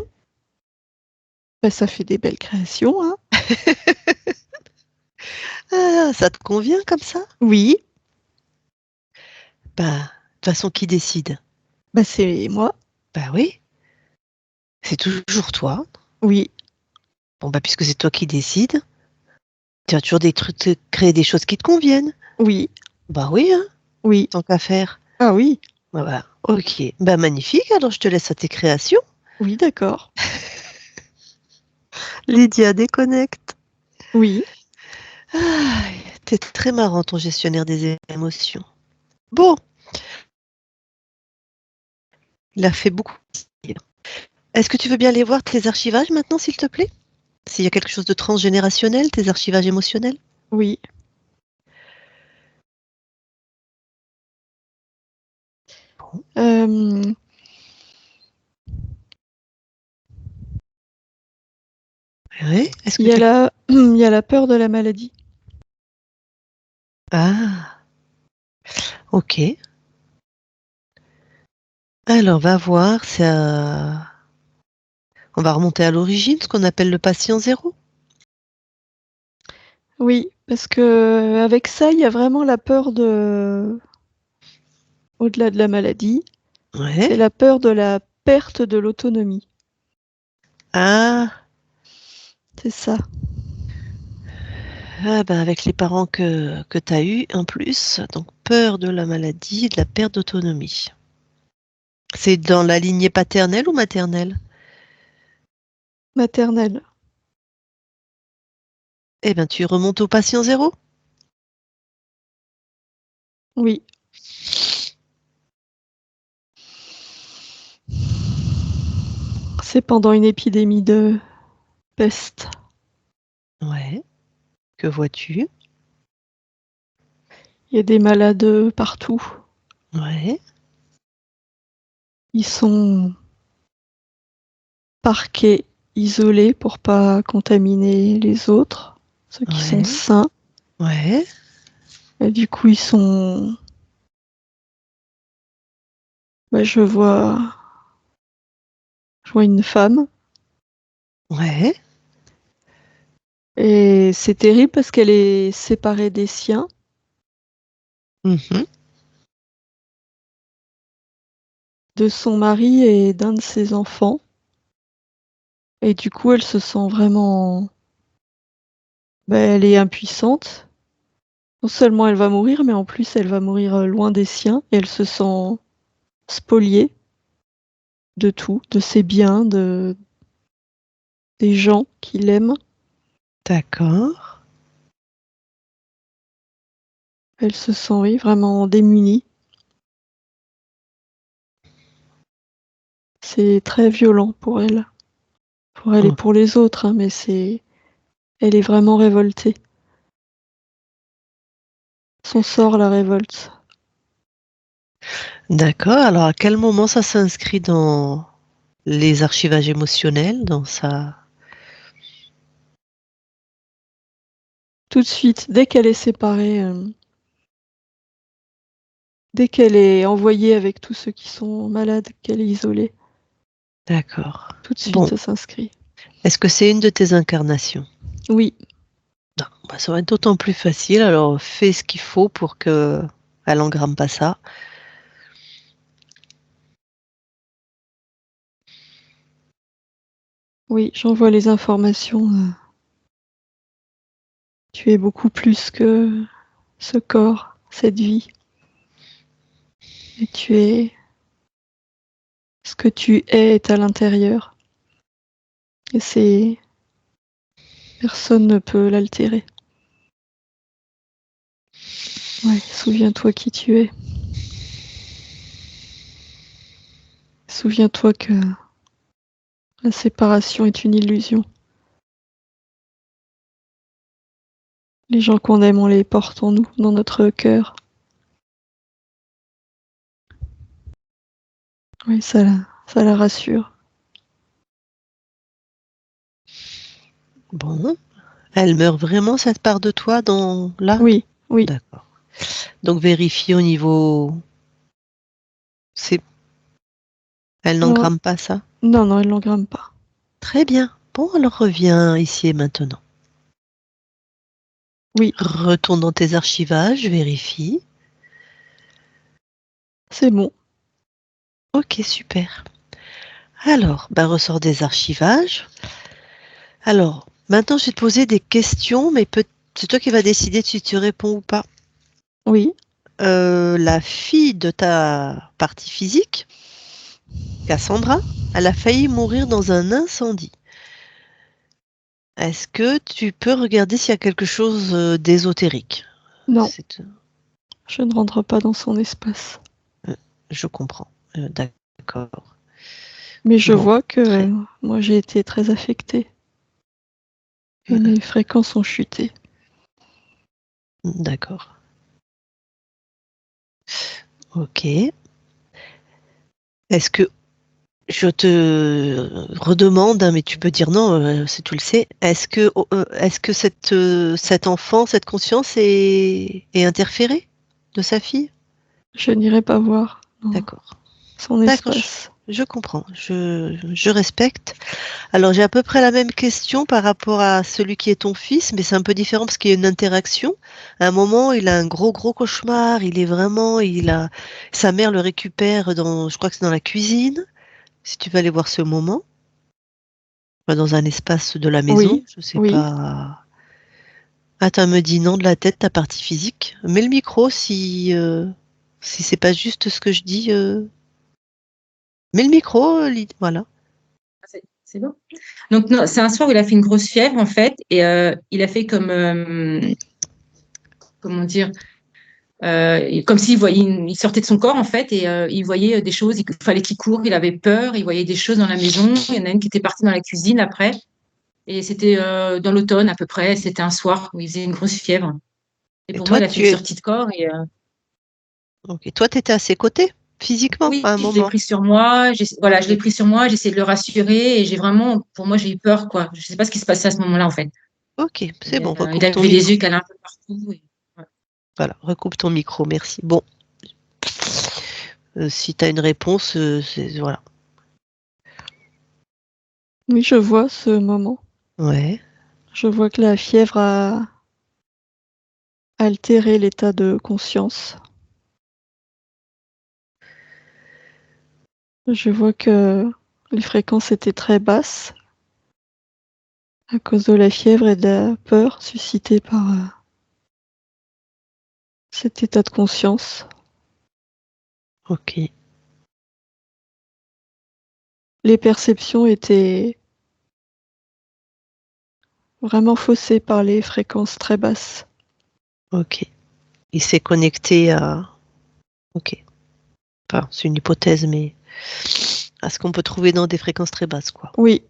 Ben, ça fait des belles créations, hein. Ah, ça te convient comme ça? Oui, Bah, de toute façon, qui décide? ben, c'est moi. Bah oui, c'est toujours toi. Oui, Bon, bah, puisque c'est toi qui décides, tu as toujours des trucs, créer des choses qui te conviennent. oui, Bah oui, hein, oui. tant qu'à faire. Ah oui, Bah, bah, ok. Bah, magnifique, alors je te laisse à tes créations. oui, d'accord. Lydia, déconnecte. Oui. Ah, t'es très marrant, ton gestionnaire des émotions. Bon, il a fait beaucoup. Est-ce que tu veux bien aller voir tes archivages maintenant, s'il te plaît? S'il y a quelque chose de transgénérationnel, tes archivages émotionnels? Oui. Bon. Euh, Ouais. Est-ce il que y a tu... il y a la peur de la maladie. Ah, ok. Alors, va voir, on va remonter à l'origine, ce qu'on appelle le patient zéro. Oui, parce que avec ça, il y a vraiment la peur au-delà de la maladie, Ouais. c'est la peur de la perte de l'autonomie. Ah, C'est ça. ah ben avec les parents que tu as eus en plus, donc peur de la maladie, de la perte d'autonomie. C'est dans la lignée paternelle ou maternelle? Maternelle. Eh ben tu remontes au patient zéro. Oui. C'est pendant une épidémie de peste. Ouais. Que vois-tu? Il y a des malades partout. Ouais. Ils sont parqués, isolés pour pas contaminer les autres, ceux qui sont Ouais. sains. Ouais. Et du coup, bah, je vois une femme Ouais. Et c'est terrible parce qu'elle est séparée des siens, Mhm. de son mari et d'un de ses enfants. Et du coup, elle se sent vraiment... elle est impuissante. Non seulement elle va mourir, mais en plus elle va mourir loin des siens. Et elle se sent spoliée de tout, de ses biens, des gens qui l'aiment. D'accord. Elle se sent, oui, vraiment démunie. C'est très violent pour elle et Oh, pour les autres, hein, mais elle est vraiment révoltée. Son sort la révolte. d'accord. Alors, à quel moment ça s'inscrit dans les archivages émotionnels, dans sa... Tout de suite, dès qu'elle est séparée, dès qu'elle est envoyée avec tous ceux qui sont malades, qu'elle est isolée, D'accord. tout de suite Bon, ça s'inscrit. est-ce que c'est une de tes incarnations? Oui, Non, bah, ça va être d'autant plus facile. Alors, fais ce qu'il faut pour que elle engramme pas ça. oui, j'envoie les informations. Tu es beaucoup plus que ce corps, cette vie. Et tu es ce que tu es est à l'intérieur. Et c'est personne ne peut l'altérer. Ouais, souviens-toi qui tu es. Souviens-toi que la séparation est une illusion. Les gens qu'on aime, on les porte en nous, dans notre cœur. Oui, ça la rassure. Bon, elle meurt vraiment cette part de toi dans là? Oui, oui. D'accord. Donc vérifie au niveau. C'est. Elle Alors, n'engramme pas ça? non, non, elle l'engramme pas. Très bien. Bon, alors reviens ici et maintenant. Oui, Retourne dans tes archivages, vérifie. c'est bon. Ok, super. Alors, ben, ressort des archivages. Alors, maintenant, je vais te poser des questions, mais c'est toi qui vas décider si tu réponds ou pas. Oui, La fille de ta partie physique, Cassandra, elle a failli mourir dans un incendie. Est-ce que tu peux regarder s'il y a quelque chose d'ésotérique? non, C'est- je ne rentre pas dans son espace. euh, je comprends. D'accord. Mais je Bon, vois que très. moi j'ai été très affectée et mes fréquences ont chuté. D'accord. Ok. Est-ce que je te redemande, hein, mais tu peux dire non, si tu le sais. Est-ce que cet enfant, cette conscience est interférée de sa fille? Je n'irai pas voir dans D'accord. son D'accord, espace. je comprends. Je respecte. Alors j'ai à peu près la même question par rapport à celui qui est ton fils, mais c'est un peu différent parce qu'il y a une interaction. À un moment, il a un gros cauchemar. Sa mère le récupère je crois que c'est dans la cuisine. Si tu veux aller voir ce moment. Dans un espace de la maison, Oui, je sais oui, pas. Ah, tu me dis non de la tête, ta partie physique. Mets le micro si c'est pas juste ce que je dis. Mets le micro, voilà. C'est bon. Donc, non, c'est un soir où il a fait une grosse fièvre, en fait, et il a fait comme, comment dire, comme s'il voyait, il sortait de son corps, en fait, et il voyait des choses, il fallait qu'il court, il avait peur, il voyait des choses dans la maison. Il y en a une qui était partie dans la cuisine après, et c'était dans l'automne à peu près, c'était un soir où il faisait une grosse fièvre. Et Et pour moi, toi, il a fait une sortie de corps, et ok. Toi, t'étais à ses côtés, physiquement, oui, à un je l'ai moment. pris sur moi, voilà, je l'ai Ok. pris sur moi, j'ai essayé de le rassurer, et j'ai vraiment, pour moi, j'ai eu peur, quoi. Je sais pas ce qui se passait à ce moment-là, en fait. Ok, c'est Et, bon, il recoupe ton avait les micro. yeux qui allaient un peu partout. Ouais. Voilà, recoupe ton micro, merci. Bon, si tu as une réponse, voilà. oui, je vois ce moment. Ouais. Je vois que la fièvre a altéré l'état de conscience. Je vois que les fréquences étaient très basses à cause de la fièvre et de la peur suscitée par cet état de conscience. Ok. Les perceptions étaient vraiment faussées par les fréquences très basses. Ok. Il s'est connecté à... Ok. Enfin, c'est une hypothèse, mais à ce qu'on peut trouver dans des fréquences très basses, quoi. Oui,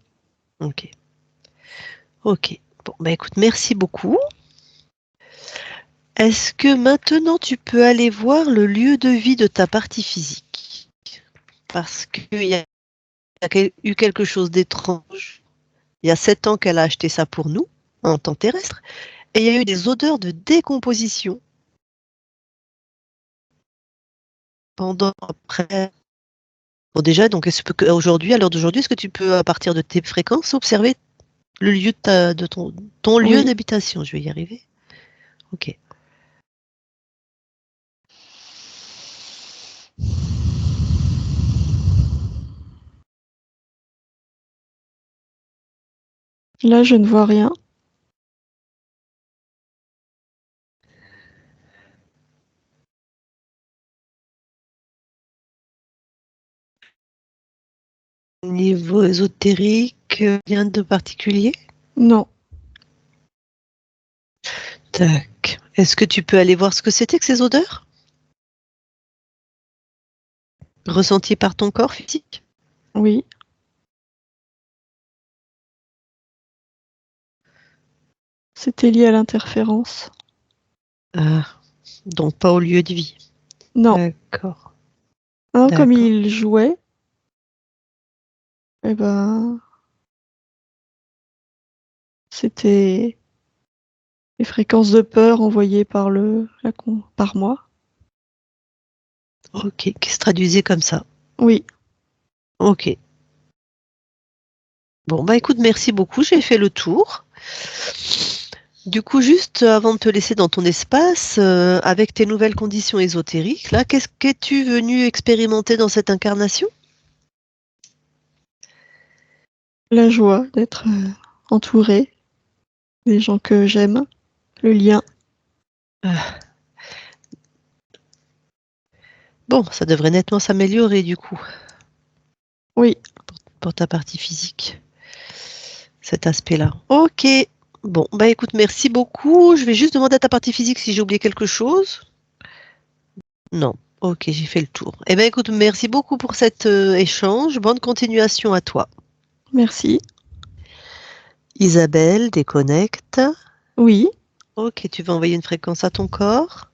Ok. Ok. Bon, bah écoute, merci beaucoup. Est-ce que maintenant tu peux aller voir le lieu de vie de ta partie physique? Parce qu'il y a eu quelque chose d'étrange. Il y a 7 ans qu'elle a acheté ça pour nous, en temps terrestre, et il y a eu des odeurs de décomposition pendant, après. Bon, déjà, donc, aujourd'hui, à l'heure d'aujourd'hui, est-ce que tu peux, à partir de tes fréquences, observer le lieu de ton lieu oui. d'habitation? Je vais y arriver. Ok. Là, je ne vois rien. Niveau ésotérique, rien de particulier? Non. Tac. Est-ce que tu peux aller voir ce que c'était que ces odeurs? Ressenties par ton corps physique? Oui. C'était lié à l'interférence. Ah, donc pas au lieu de vie. Non. D'accord. Hein, comme D'accord. il jouait, eh ben, c'était les fréquences de peur envoyées par par moi. Ok, qui se traduisait comme ça. Oui. Ok. Bon, bah écoute, merci beaucoup, j'ai fait le tour. Du coup, juste avant de te laisser dans ton espace, avec tes nouvelles conditions ésotériques, là, qu'est-ce qu'es-tu venu expérimenter dans cette incarnation? La joie d'être entourée des gens que j'aime, le lien. Ah, bon, ça devrait nettement s'améliorer du coup, Oui. pour ta partie physique, cet aspect-là. Ok. Bon, bah écoute, merci beaucoup. Je vais juste demander à ta partie physique si j'ai oublié quelque chose. Non. Ok, j'ai fait le tour. Eh bien, écoute, merci beaucoup pour cet échange. Bonne continuation à toi. Merci. Isabelle, déconnecte. Oui, Ok, tu vas envoyer une fréquence à ton corps.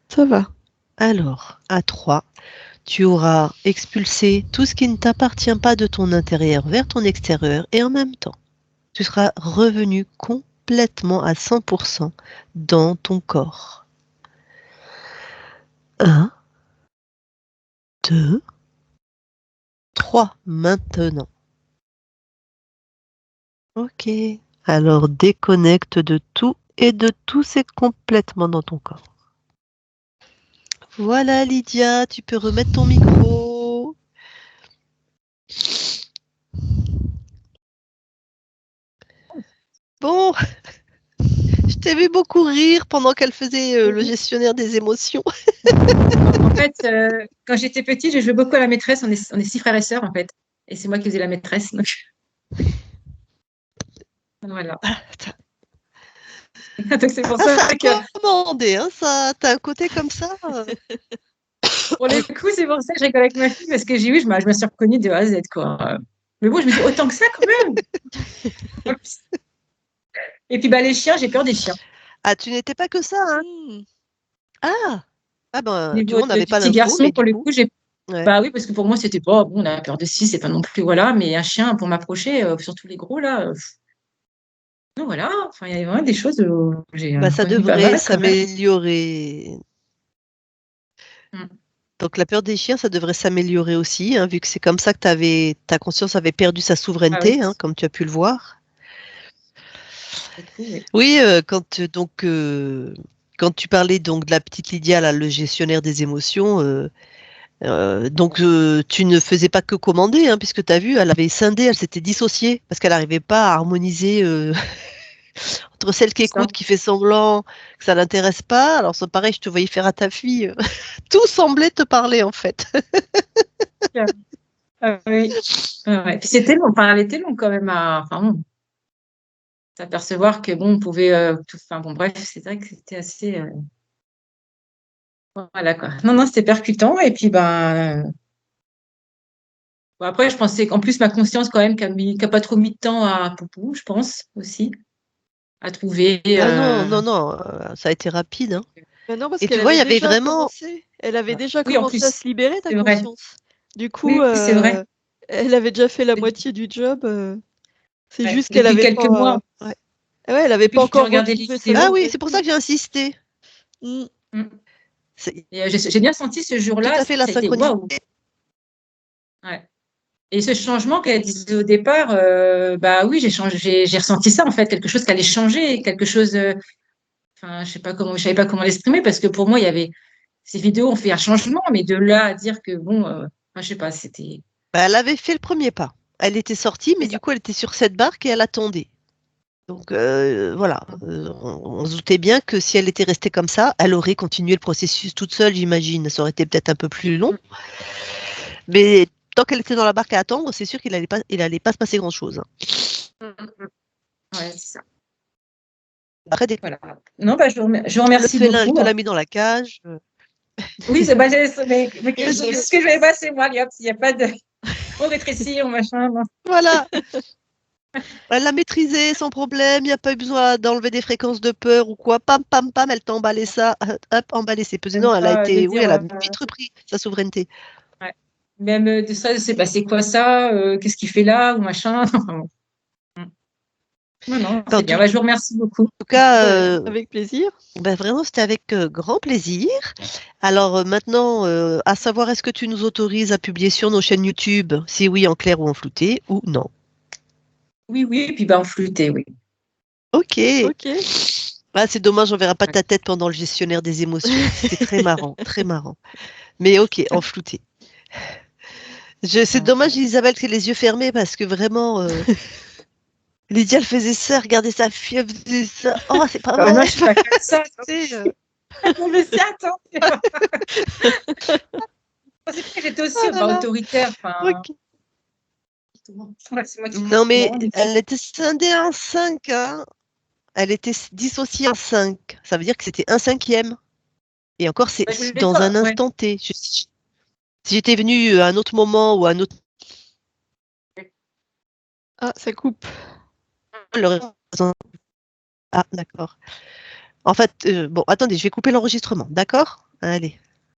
ça va. Alors, à 3, tu auras expulsé tout ce qui ne t'appartient pas de ton intérieur vers ton extérieur et en même temps, tu seras revenu complètement à 100% dans ton corps. 1, 2, 3, maintenant. Ok. Alors déconnecte de tout et de tout, c'est complètement dans ton corps. Voilà Lydia, tu peux remettre ton micro. Bon, je t'ai vu beaucoup rire pendant qu'elle faisait le gestionnaire des émotions. En fait, quand j'étais petite, je jouais beaucoup à la maîtresse. On est 6 frères et sœurs, en fait. Et c'est moi qui faisais la maîtresse. Donc, voilà. Ah, t'as Donc, c'est pour ça que, commandé, hein, ça, t'as un côté comme ça. pour le coup, c'est pour ça que je rigole avec ma fille, parce que j'ai vu, je me suis reconnue de A à Z, quoi. Mais bon, je me suis dit, autant que ça, quand même. Et puis, bah, les chiens, j'ai peur des chiens. Ah, tu n'étais pas que ça, hein. Ah, ah ben, tu Niveau vois, on n'avait du pas petit l'info, garçon, mais pour du le coup, coup, j'ai. ouais. Bah oui, parce que pour moi, c'était pas, bon, on a peur de scie, c'est pas non plus, voilà. Mais un chien, pour m'approcher, surtout les gros, là. Non, voilà. Enfin, il y a vraiment des choses où j'ai Bah, ça retenu pas devrait mal, quand même. s'améliorer. Mm. Donc la peur des chiens, ça devrait s'améliorer aussi, hein, vu que c'est comme ça que ta conscience avait perdu sa Ah oui. souveraineté, hein, comme tu as pu le voir. Du coup, oui. Oui, quand tu parlais donc de la petite Lydia, là, le gestionnaire des émotions, tu ne faisais pas que commander, hein, puisque tu as vu, elle avait scindé, elle s'était dissociée parce qu'elle n'arrivait pas à harmoniser entre celle qui C'est ça. écoute, qui fait semblant que ça l'intéresse pas. Alors, c'est pareil, je te voyais faire à ta fille. Tout semblait te parler, en fait. Ah oui. Ouais. Puis c'était long, enfin, elle était longue quand même enfin, bon, s'apercevoir que bon, on pouvait enfin bon, bref, c'est vrai que c'était assez voilà quoi. Non, non, c'était percutant. Et puis bon, après, je pensais qu'en plus ma conscience quand même qui a pas trop mis de temps à Poupou, je pense aussi, à trouver. Ah non, non, non, ça a été rapide, hein. Mais non, parce Et tu qu'elle vois, il avait y avait déjà vraiment. commencé. Elle avait déjà Oui, en commencé à plus, se libérer, ta c'est vrai. conscience. Du coup, Oui, c'est vrai. elle avait déjà fait la moitié du job. C'est Ouais. juste qu'elle Depuis avait quelques pas. mois, Ouais. Ouais, elle avait depuis pas que je peux encore regarder les retrouvé sa Ah vidéos. oui, c'est pour ça liberté. que j'ai insisté. Mm. Mm. C'est Et j'ai bien senti ce tout jour-là, à fait la ça a été waouh. synchronicité. Ouais. Et ce changement qu'elle disait au départ, bah oui, j'ai ressenti ça en fait, quelque chose qui allait changer, quelque chose. Enfin, je savais pas comment l'exprimer parce que pour moi, il y avait ces vidéos ont fait un changement, mais de là à dire que bon, enfin, je sais pas, c'était. Bah, elle avait fait le premier pas. Elle était sortie, C'est mais ça. du coup, elle était sur cette barque et elle attendait. Donc voilà, on se doutait bien que si elle était restée comme ça, elle aurait continué le processus toute seule, j'imagine. Ça aurait été peut-être un peu plus long, mais tant qu'elle était dans la barque à attendre, c'est sûr qu'il allait pas se passer grand-chose. Mm, mm, mm. Ouais, c'est ça. Après, Voilà. Non, bah, je vous le remercie félin, elle beaucoup. te l'a mis dans la cage. Oui, mais c'est ce que je vais passer moi, allez, hop, s'il n'y a pas de. On rétrécit, on machin. Non. Voilà, elle l'a maîtrisé sans problème, il n'y a pas eu besoin d'enlever des fréquences de peur ou quoi. Pam, pam, pam, elle t'a emballé ça, hop, emballé ses pesées. Même Non, pas de oui, dire. elle a vite repris sa souveraineté. Ouais. Même de ça, c'est passé quoi ça qu'est-ce qu'il fait là ou machin. Enfin, bon. Non, non, En c'est tout bien. Bah, je vous remercie beaucoup. cas, Ouais, avec plaisir. ben vraiment, c'était avec grand plaisir. Alors maintenant, à savoir, est-ce que tu nous autorises à publier sur nos chaînes YouTube, si oui, en clair ou en flouté, ou non? Oui, oui, et puis bah, en flûté, oui. Ok. Ok. Ah, c'est dommage, on verra pas ta tête pendant le gestionnaire des émotions. C'était très marrant, très marrant. Mais ok, en flouté. C'est dommage, Isabelle, que les yeux fermés, parce que vraiment, Lydia, elle faisait ça, regardez sa fille, elle faisait ça. Oh, c'est pas Non, vrai. je suis pas comme ça. C'est, Non, mais c'est attends. C'est vrai que j'étais oh aussi là là. autoritaire. Enfin, Ok. c'est moi qui Non, mais commande. elle était scindée en 5, hein. Elle était dissociée en 5. Ça veut dire que c'était un cinquième. Et encore, c'est Bah, je voulais dans pas. un Ouais. instant T. Si j'étais venue à un autre moment ou à un autre, Ah, ça coupe. elle aurait- Ah, d'accord. En fait, bon, attendez, je vais couper l'enregistrement, d'accord? Allez.